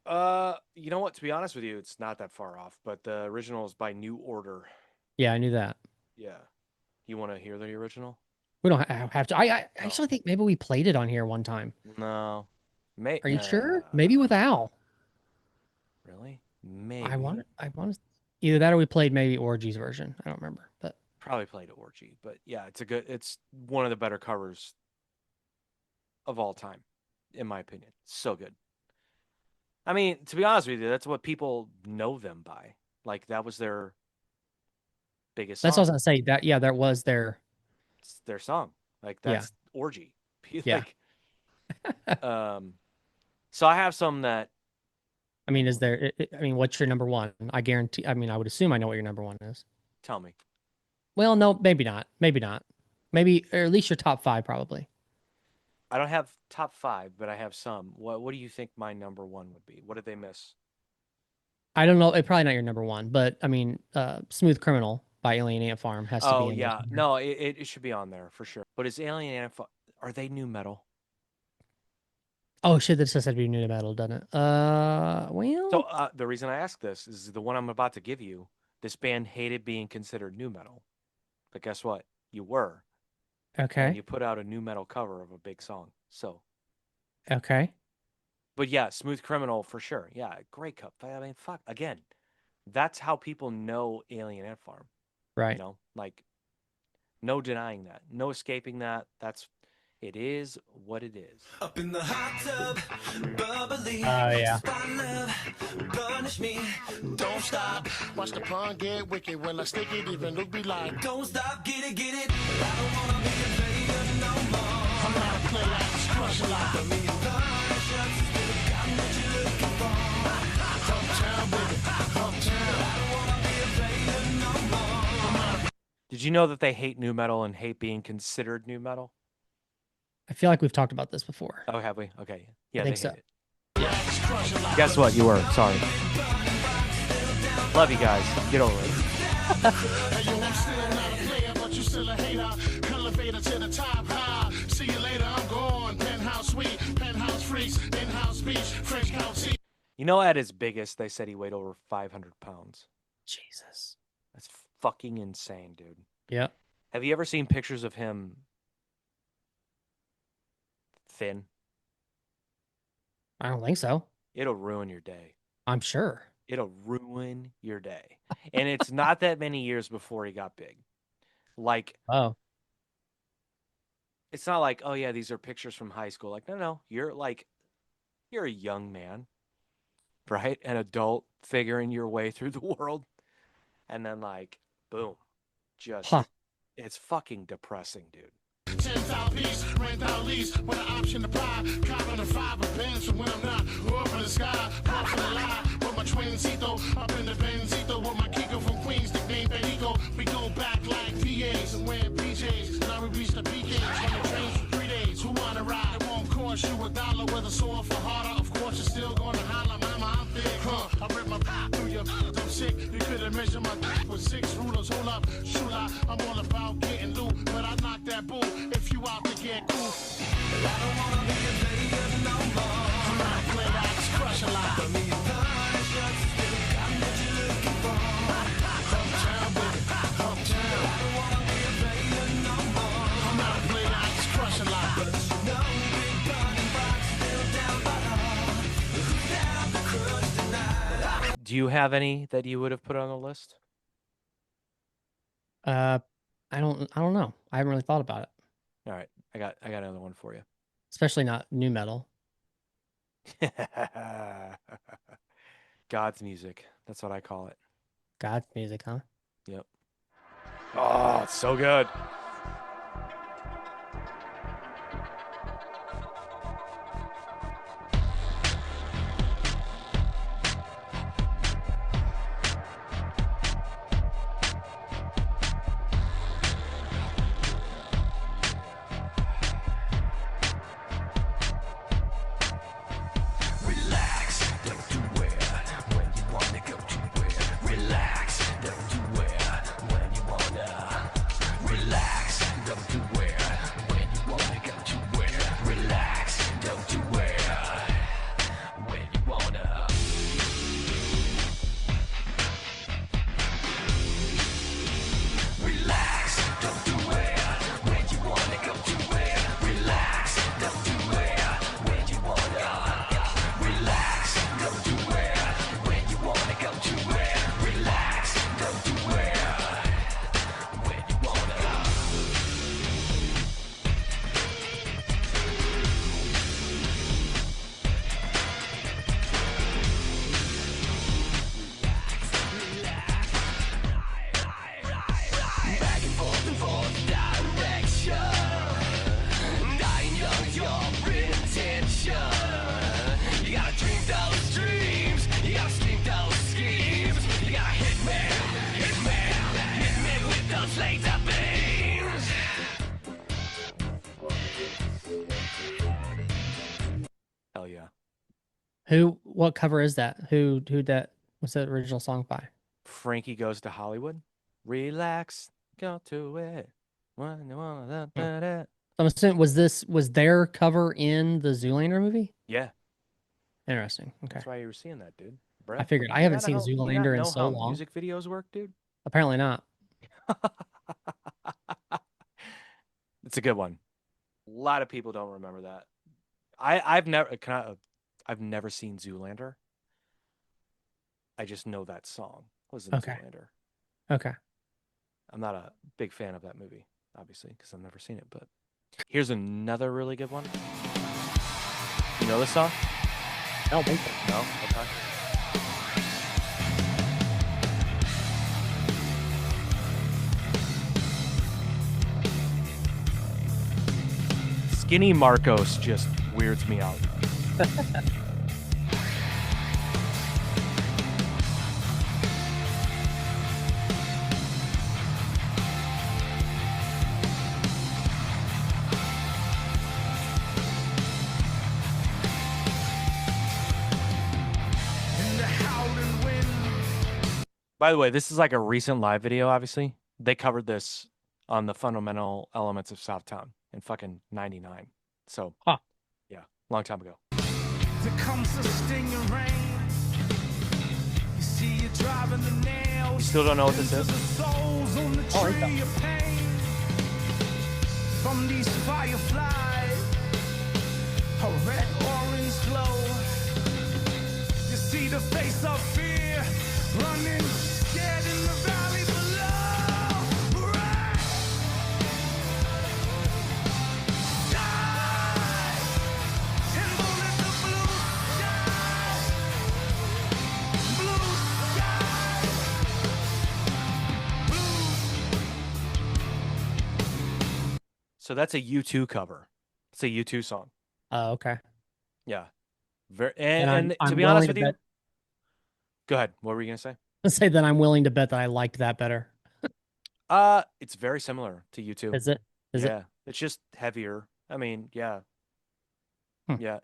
B: You know what? To be honest with you, it's not that far off, but the original is by New Order.
A: Yeah, I knew that.
B: Yeah. You want to hear the original?
A: We don't have to. I actually think maybe we played it on here one time.
B: No.
A: Are you sure? Maybe with Al.
B: Really? Maybe.
A: I want either that or we played maybe Orgy's version. I don't remember, but
B: Probably played Orgy, but yeah, it's one of the better covers of all time, in my opinion. So good. I mean, to be honest with you, that's what people know them by. Like that was their biggest
A: that's what I was
B: song.
A: gonna say. That yeah, that was their
B: It's their song. Like
A: yeah
B: that's Orgy.
A: yeah.
B: Like um so I have some that
A: I mean, is there? I mean, what's your number one? I guarantee. I mean, I would assume I know what your number one is.
B: tell me.
A: Well, no, maybe not. Maybe not. Maybe or at least your top five, probably.
B: I don't have top 5, but I have some. What do you think my number 1 would be? What did they miss?
A: I don't know. It's probably not your number one, but I mean, "Smooth Criminal" by Alien Ant Farm has to be
B: Oh
A: in there
B: yeah.
A: somewhere.
B: No, it should be on there for sure. But is Alien are they new metal?
A: Oh shit, this has to be new metal, doesn't it?
B: So
A: Well,
B: the reason I ask this is the one I'm about to give you. This band hated being considered new metal, but guess what? You were, and
A: okay,
B: you put out a new metal cover of a big song. So,
A: okay,
B: but yeah, Smooth Criminal for sure. Yeah, great cup. I mean, fuck. Again, that's how people know Alien Ant Farm. You
A: right.
B: know, like no denying that, no escaping that. It is what it is.
C: Up in the hot tub, bubbly.
A: Yeah.
C: Spot love, punish me. Don't stop,
D: Watch the pun get wicked when I stick it, even look be like.
C: don't stop, get it, get it. I don't wanna be a player no more.
D: I'm not a player, I just crush a lot.
C: A million push-ups, still got what you're looking for.
D: Uptown, baby, uptown.
C: I don't wanna be a player no more.
B: Did you know that they hate new metal and hate being considered new metal?
A: I feel like we've talked about this before.
B: Oh, have we? Okay. Yeah,
A: think
B: they
A: so.
B: hate it. Guess what? You were. Sorry. Love you guys. Get over it.
D: Hey, yo, I'm still not a player, but you still a hater. Elevator to the top high. See you later, I'm gone. Penthouse suite, penthouse freaks, in-house beach, French county.
B: You know, at his biggest, they said he weighed over 500 pounds.
A: Jesus.
B: That's fucking insane, dude.
A: Yep.
B: Have you ever seen pictures of him thin?
A: I don't think so.
B: It'll ruin your day.
A: I'm sure.
B: It'll ruin your day. And it's not that many years before he got big. Like,
A: Oh,
B: it's not like, oh yeah, these are pictures from high school. Like, no, you're a young man, right? An adult figuring your way through the world. And then like, boom, just,
A: huh.
B: it's fucking depressing, dude.
D: 10,000 piece, rent out lease, with an option to buy. Cop on the 5 of Benz, when I'm not up in the sky. Puff in the lie, with my twincito, up in the Benzito, with my Kiko from Queens, nickname Benito. We go back like PAs and wear PJs. Now we reach the PKs on the trains for 3 days. Who wanna ride? It won't cost you $1 with a sword for harder. Of course, you're still gonna holler, mama, I'm big, huh? I rip my pop through your I'm sick. You couldn't measure my dick with 6 rulers. Hold up, shoot out. I'm all about getting loot, but I knock that bull if you out to get cool.
C: I don't wanna be a player no more.
D: I'm not a player, I just crush a lot.
C: A million push-ups, still got what you're looking for.
D: Uptown, baby, uptown.
C: I don't wanna be a player no more.
D: I'm not a player, I just crush a lot.
C: But you know, big body box still down by the heart. Who's down the crush tonight?
B: Do you have any that you would have put on the list?
A: I don't know. I haven't really thought about it,
B: All right, I got another one for you.
A: especially not new metal.
B: God's music. That's what I call it.
A: God's music, huh?
B: Yep. Oh, it's so good.
C: Relax, don't do it when you wanna go to it. Relax, don't do it when you wanna. Relax.
A: Who? What cover is that? Who that? What's that original song by?
B: Frankie Goes to Hollywood. Relax, go to it.
A: Hmm. I'm assuming was their cover in the Zoolander movie?
B: Yeah,
A: Interesting. Okay.
B: that's why you were seeing that, dude.
A: I
B: Bruh,
A: figured I
B: you
A: haven't
B: gotta
A: seen
B: help. You gotta
A: Zoolander in
B: know
A: so
B: how
A: long.
B: music videos work, dude.
A: Apparently not.
B: It's a good one. A lot of people don't remember that. I've never I've never seen Zoolander. I just know that song was in
A: Okay.
B: Zoolander.
A: Okay.
B: I'm not a big fan of that movie, obviously, because I've never seen it. But here's another really good one. You know this song?
A: I don't think so.
B: No? Okay. Skinny Marcos just weirds me out.
C: In the howling wind.
B: By the way, this is like a recent live video, obviously. They covered this on the Fundamental Elements of Southtown in fucking 99. So,
A: Huh.
B: yeah, long time ago.
C: There comes a stinging rain. You see you driving the nails.
B: You still don't know what this
C: into
B: is?
C: the souls on the
A: Oh, I
C: tree of pain. From these fireflies, a red orange glow. You see the face of fear running scared in the valley below. Red sky, tremble in the blue sky. Blue sky, blue.
B: So that's a U2 cover. It's a U2 song.
A: Oh, okay.
B: Yeah. Very,
A: And
B: and, to
A: I'm
B: be
A: willing
B: honest
A: to
B: with you,
A: bet.
B: go ahead. What were you gonna say?
A: Let's say that I'm willing to bet that I liked that better.
B: It's very similar to U2.
A: Is it? Is it?
B: Yeah, it's just heavier. I mean, yeah,
A: Hmm.
B: yeah.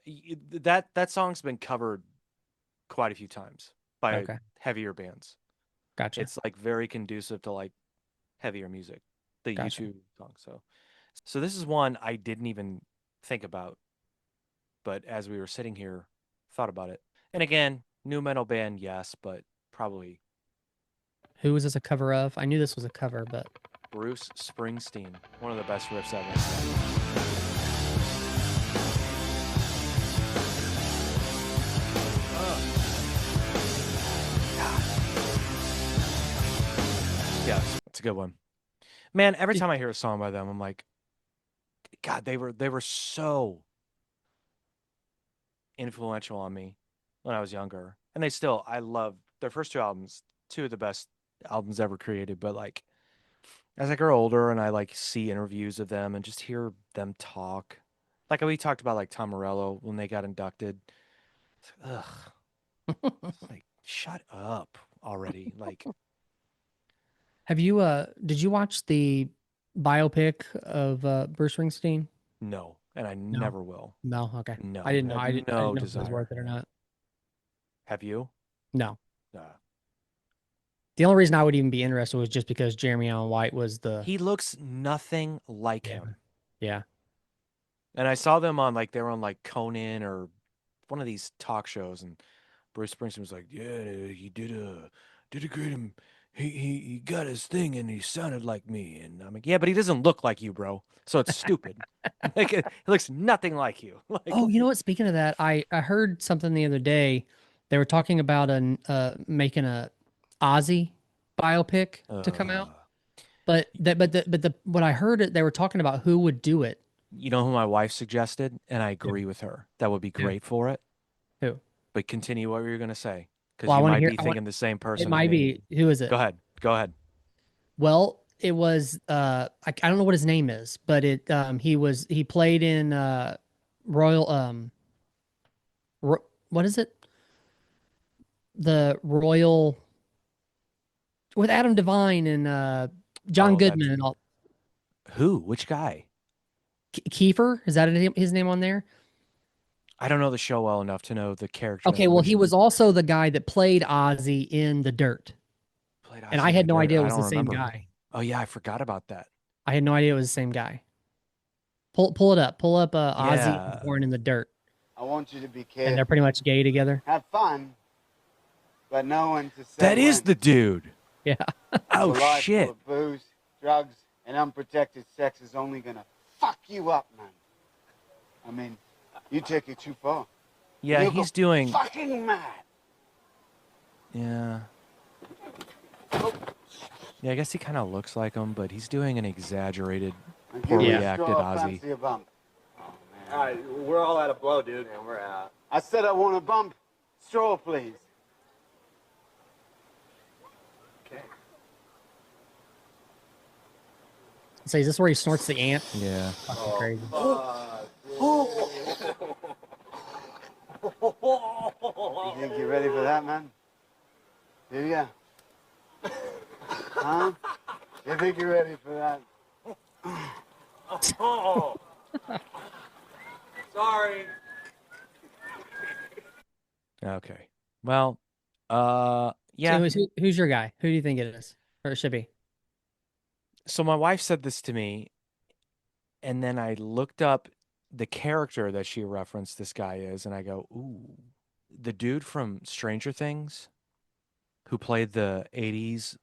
B: That song's been covered quite a few times by
A: Okay.
B: heavier bands.
A: Gotcha.
B: It's like very conducive to like heavier music, the
A: Gotcha.
B: U2 song. So this is one I didn't even think about, but as we were sitting here, thought about it. And again, new metal band, yes, but probably
A: Who was this a cover of? I knew this was a cover, but
B: Bruce Springsteen, one of the best riffs ever. Yeah, it's a good one. Man, every time I hear a song by them, I'm like, God, they were so influential on me when I was younger. And I love their first two albums, two of the best albums ever created. But like as I grow older and I like see interviews of them and just hear them talk, like we talked about like Tom Morello when they got inducted. It's like, ugh, it's like shut up already. Like
A: have you did you watch the biopic of Bruce Springsteen?
B: no, and I
A: No.
B: never will.
A: No, okay. I
B: No,
A: didn't know.
B: have
A: I
B: no
A: didn't know if it was
B: desire.
A: worth it or not.
B: Have you?
A: No.
B: Uh,
A: The only reason I would even be interested was just because Jeremy Allen White was the
B: he looks nothing like
A: yeah.
B: him.
A: Yeah.
B: And I saw them on like they were on like Conan or one of these talk shows, and Bruce Springsteen was like, "Yeah, he did a great. He got his thing, and he sounded like me." And I'm like, "Yeah, but he doesn't look like you, bro. So it's stupid. Like he looks nothing like you. Like,
A: Oh, you know what? Speaking of that, I heard something the other day. They were talking about an making a Ozzy biopic to come out. But what I heard they were talking about who would do it.
B: you know who my wife suggested, and I
A: Who?
B: agree with her. That would be
A: Who?
B: great for it.
A: Who?
B: But continue what you were gonna say, because
A: Well, I
B: you
A: want to
B: might
A: hear.
B: be
A: I want.
B: thinking the same
A: It
B: person as
A: might
B: me.
A: be. Who is it?
B: Go ahead. Go ahead.
A: Well, it was. I don't know what his name is, but he played in Royal. What is it? The Royal with Adam Devine and John
B: Oh, that's
A: Goodman and all.
B: who? Which guy?
A: Kiefer, is that his name on there?
B: I don't know the show well enough to know the character that
A: Okay, well, he
B: originated.
A: was also the guy that played Ozzy in The Dirt,
B: Played
A: and
B: Ozzy
A: I
B: in the
A: had no
B: Dirt.
A: idea it
B: I
A: was
B: don't
A: the same
B: remember.
A: guy.
B: Oh yeah, I forgot about that.
A: I had no idea it was the same guy. Pull it up. Pull up Ozzy
B: Yeah,
A: Osbourne in The Dirt,
E: I want you to be
A: and they're
E: careful.
A: pretty much gay together.
E: Have fun, but know when to
B: that
E: settle
B: is
E: in.
B: the dude.
A: Yeah.
B: Oh
E: A life full
B: shit.
E: of booze, drugs, and unprotected sex is only gonna fuck you up, man. I mean, you take it too far.
B: Yeah,
E: You'll
B: he's
E: go
B: doing.
E: fucking mad.
B: Yeah. Yeah, I guess he kind of looks like him, but he's doing an exaggerated,
E: And
B: poorly
E: you and
B: acted
E: Straw
B: Ozzy.
E: fancy a bump. Oh, man.
F: All right, we're all at a blow, dude. And we're out.
E: I said I want a bump. Straw, please.
F: Okay.
A: So is this where he snorts the ant?
B: Yeah.
A: Fucking crazy.
E: You think you're ready for that, man? Do ya? Huh? You think you're ready for that?
F: Oh. Sorry.
B: Okay. Well,
A: So
B: yeah.
A: who's your guy? Who do you think it is? Or it should be?
B: So my wife said this to me, and then I looked up the character that she referenced this guy is, and I go, ooh, the dude from Stranger Things who played the 80s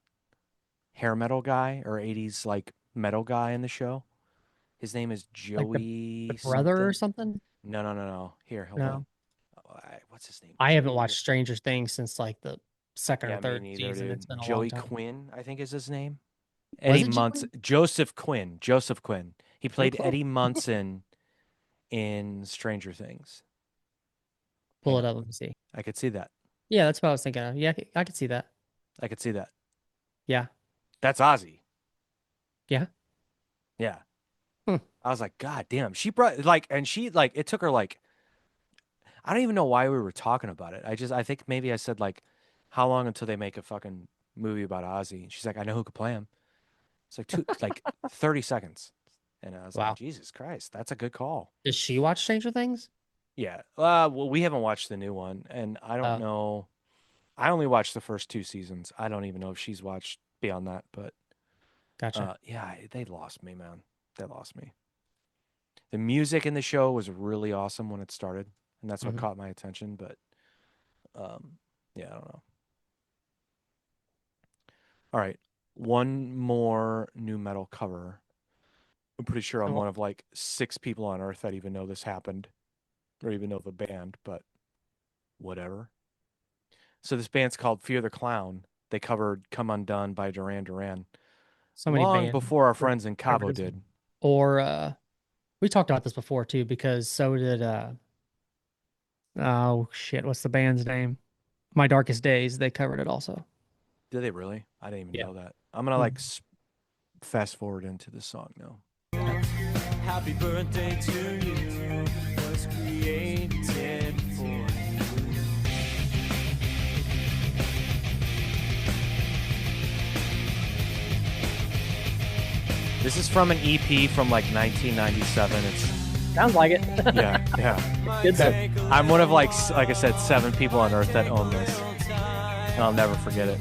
B: hair metal guy or 80s like metal guy in the show. His name is
A: Like
B: Joey
A: the brother or
B: something.
A: something?
B: No. Here, hold
A: No.
B: on. Oh, what's his name?
A: I haven't
B: Joey.
A: watched Stranger Things since like the second or
B: Yeah, me
A: third
B: neither,
A: season.
B: dude.
A: It's been a long
B: Joey
A: time.
B: Quinn, I think is his name.
A: Was
B: Eddie
A: it
B: Munson.
A: Joey?
B: Joseph Quinn. Joseph Quinn. He played
A: Okay.
B: Eddie Munson in Stranger Things.
A: Pull
B: Hang
A: it
B: on.
A: up. Let me see.
B: I could see that.
A: Yeah, that's what I was thinking of. Yeah, I could see that.
B: I could see that.
A: Yeah.
B: That's Ozzy.
A: Yeah.
B: Yeah.
A: Hmm.
B: I was like, God damn. She brought like, and she like, it took her like, I don't even know why we were talking about it. I think maybe I said like, how long until they make a fucking movie about Ozzy? And she's like, I know who could play him. It's like 30 seconds. And I was
A: Wow.
B: like, Jesus Christ, that's a good call.
A: Does she watch Stranger Things?
B: Yeah. Well, we haven't watched the new one, and I don't know. I only watched the first 2 seasons. I don't even know if she's watched beyond that, but
A: Gotcha.
B: yeah, they lost me, man. They lost me. The music in the show was really awesome when it started, and that's what
A: Mhm.
B: caught my attention, but yeah, I don't know. All right. One more new metal cover. I'm pretty sure I'm
A: Cool.
B: one of like 6 people on earth that even know this happened or even know the band, but whatever. So this band's called Fear the Clown. They covered Come Undone by Duran Duran
A: So many
B: long
A: bands
B: before our
A: were
B: friends in Cabo
A: covers.
B: did.
A: Or we talked about this before too, because so did oh shit, what's the band's name? My Darkest Days. They covered it also.
B: Did they really? I didn't even
A: Yeah.
B: know that. I'm gonna
A: Mhm.
B: like fast forward into the song now.
C: Happy birthday to you was created for you.
B: This is from an EP from like 1997. It's
A: Sounds like it.
B: yeah.
A: Good stuff.
B: I'm one of like I said, 7 people on earth that own this, and I'll never forget it.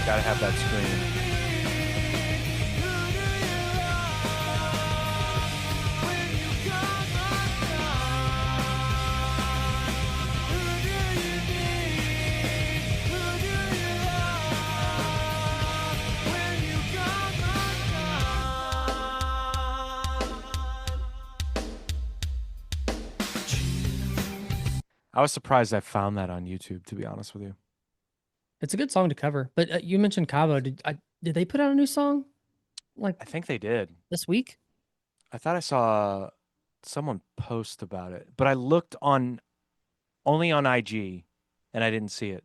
B: Gotta have that scream. I was surprised I found that on YouTube, to be honest with you.
A: It's a good song to cover. But you mentioned Cabo. Did they put out a new song like
B: I think they did.
A: this week?
B: I thought I saw someone post about it, but I looked on only on IG and I didn't see it.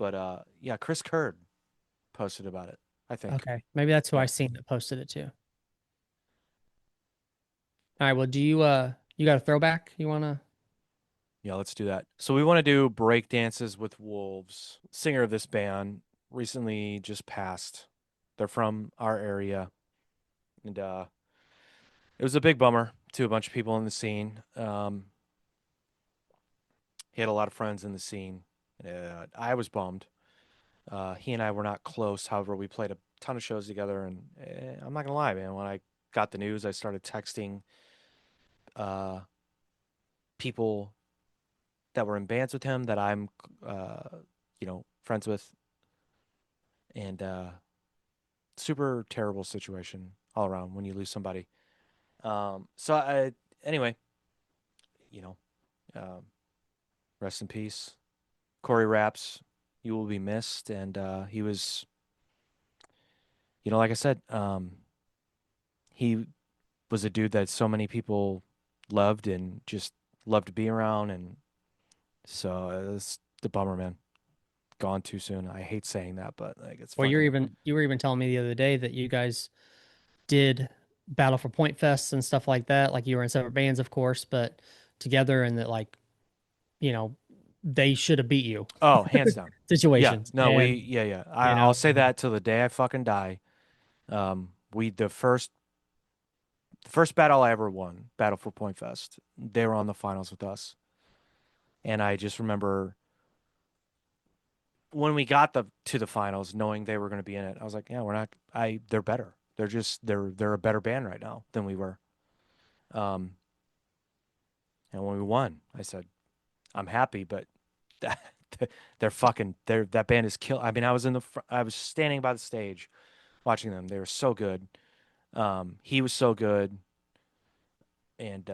B: But yeah, Chris Curd posted about it, I think.
A: Okay, maybe that's who
B: Yeah.
A: I seen that posted it too. All right, well, do you you got a throwback you want to?
B: Yeah, let's do that. So we want to do break dances with wolves. Singer of this band recently just passed. They're from our area, and it was a big bummer to a bunch of people in the scene. He had a lot of friends in the scene. I was bummed. He and I were not close. However, we played a ton of shows together, and I'm not gonna lie, man. When I got the news, I started texting uh, people that were in bands with him that I'm, friends with, and super terrible situation all around when you lose somebody. Anyway, you know, um, rest in peace, Corey Raps. You will be missed, and he was, like I said, he was a dude that so many people loved and just loved to be around, and so it's the bummer, man. Gone too soon. I hate saying that, but like it's
A: Well,
B: fucking.
A: you were even telling me the other day that you guys did Battle for Point Fests and stuff like that. Like you were in separate bands, of course, but together, and that like you know they should have beat you
B: Oh, hands down. Yeah,
A: situations,
B: no,
A: and
B: yeah.
A: you
B: I'll
A: know
B: say that till the day I fucking die. We the first battle I ever won, Battle for Point Fest. They were on the finals with us, and I just remember when we got to the finals, knowing they were going to be in it. I was like, yeah, we're not. They're better. They're a better band right now than we were. Um, and when we won, I said, I'm happy, but that, that band is kill. I mean, I was standing by the stage watching them. They were so good. He was so good, and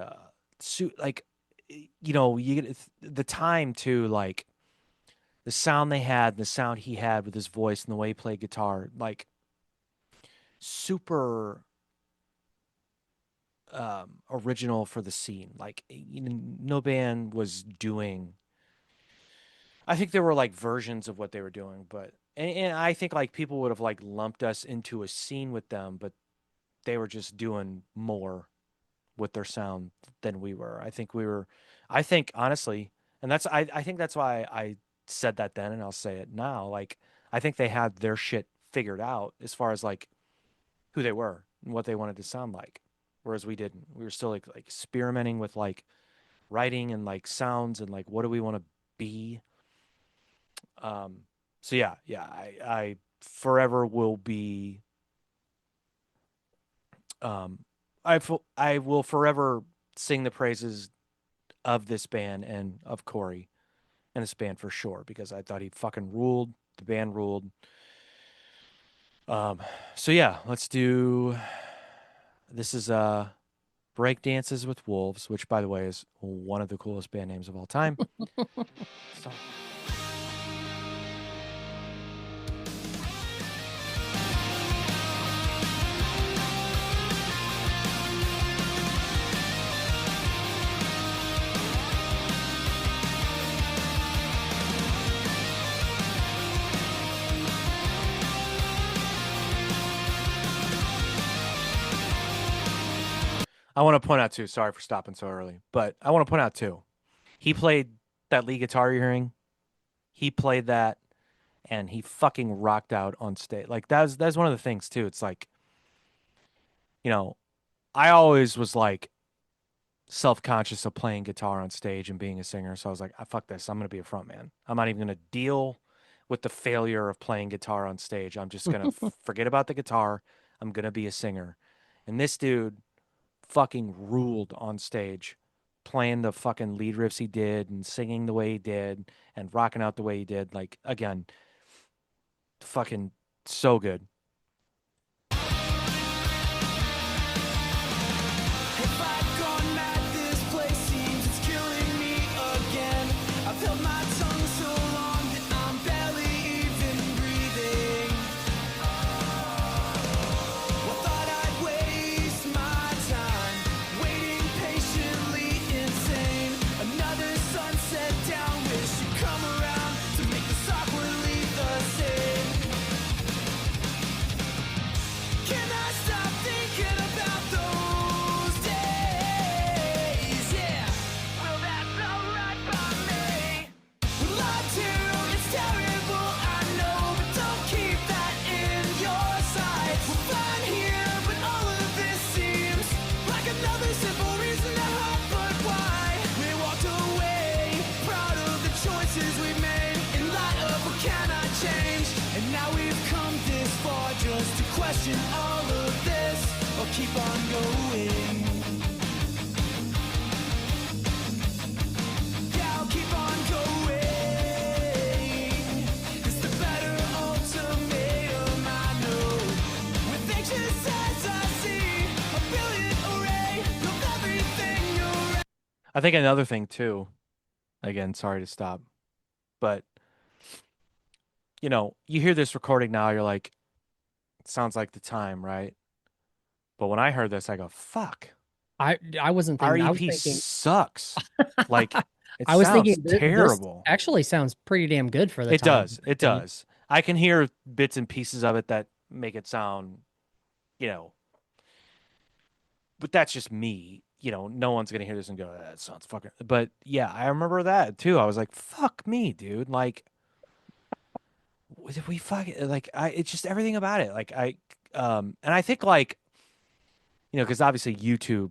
B: like, you get the time to like the sound they had, the sound he had with his voice and the way he played guitar, like super original for the scene. Like, no band was doing. I think there were like versions of what they were doing, but and I think like people would have like lumped us into a scene with them, but they were just doing more with their sound than we were. I think honestly, and I think that's why I said that then, and I'll say it now. Like, I think they had their shit figured out as far as like who they were and what they wanted to sound like, whereas we didn't. We were still like experimenting with like writing and like sounds and like what do we want to be. Um, so yeah, I forever will be. Um, I will forever sing the praises of this band and of Corey and this band for sure because I thought he fucking ruled. The band ruled. So yeah, let's do. This is Break Dances with Wolves, which by the way is one of the coolest band names of all time. So. I want to point out too, sorry for stopping so early, but I want to point out too, he played that lead guitar you're hearing. He played that and he fucking rocked out on stage. Like that's one of the things too. It's like, I always was like self-conscious of playing guitar on stage and being a singer. So I was like, fuck this. I'm going to be a front man. I'm not even going to deal with the failure of playing guitar on stage. I'm just going to forget about the guitar. I'm going to be a singer. And this dude fucking ruled on stage, playing the fucking lead riffs he did and singing the way he did and rocking out the way he did. Like, again, fucking so good.
C: If I've gone mad, this place seems it's killing me again. I've held my tongue so long that I'm barely even breathing. Well, thought I'd waste my time waiting patiently, insane. Another sunset down, wish you'd come around to make this awkwardly on going. Yeah, I'll keep on going. It's the better ultimatum, I know. With anxious as I see a brilliant array of everything around.
B: I think another thing too, again, sorry to stop, but you know, you hear this recording now, you're like, it sounds like the time, right? But when I heard this, I go, fuck,
A: I wasn't
B: our
A: thinking. I was
B: EP
A: thinking.
B: sucks. Like, it
A: I was
B: sounds
A: thinking this
B: terrible.
A: actually sounds pretty damn good for the
B: It
A: time.
B: does. It does. I can hear bits and pieces of it that make it sound, you know, but that's just me. You know, no one's gonna hear this and go, that sounds fucking. But yeah, I remember that too. I was like, fuck me, dude. Like, did we fucking like? It's just everything about it. Like, and I think like, you know, because obviously YouTube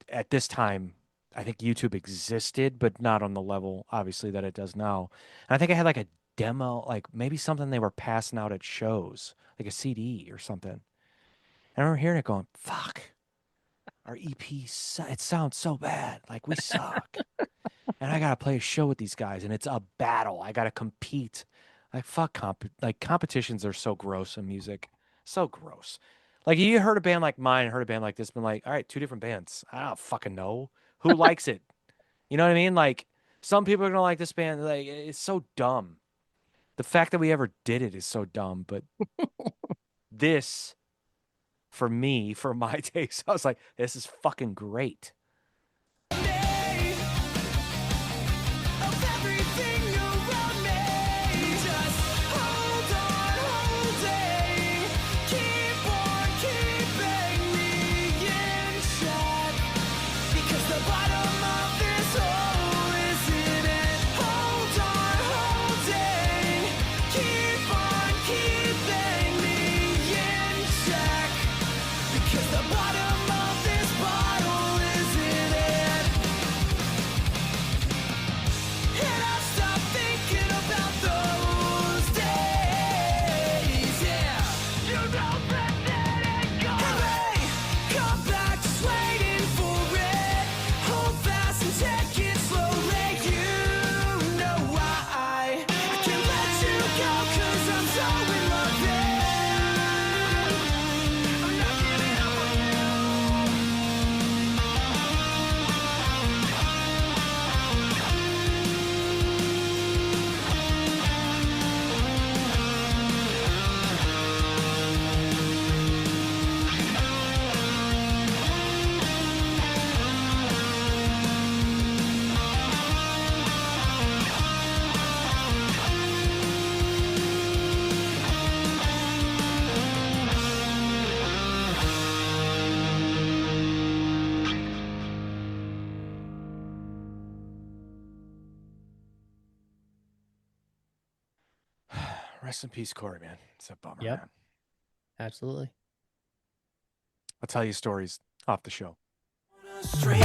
B: at this time, I think YouTube existed, but not on the level obviously that it does now. And I think I had like a demo, like maybe something they were passing out at shows, like a CD or something. And I remember hearing it going, fuck, our EP, it sounds so bad. Like we suck. And I got to play a show with these guys and it's a battle. I got to compete. Like fuck like competitions are so gross in music. So gross. Like you heard a band like mine, heard a band like this, been like, all right, two different bands. I don't fucking know. Who likes it? You know what I mean? Like some people are gonna like this band. Like it's so dumb. The fact that we ever did it is so dumb. But this, for me, for my taste, I was like, this is fucking great.
C: Of everything around me. Just hold on, holding. Keep on keeping me in check. Because the bottom of this hole is in it. Hold on, holding. Keep on keeping me in check. Because the bottom of this bottle is in it. And I've stopped thinking about those days, yeah. You don't let it go. Hey, come back, just waiting for it. Hold fast and take it slowly. You know why I can't let you go, 'cause I'm so in love, yeah. I'm not giving up on you.
B: Rest in peace, Corey, man. It's a bummer,
A: Yep.
B: man.
A: Absolutely.
B: I'll tell you stories off the show.
C: Straight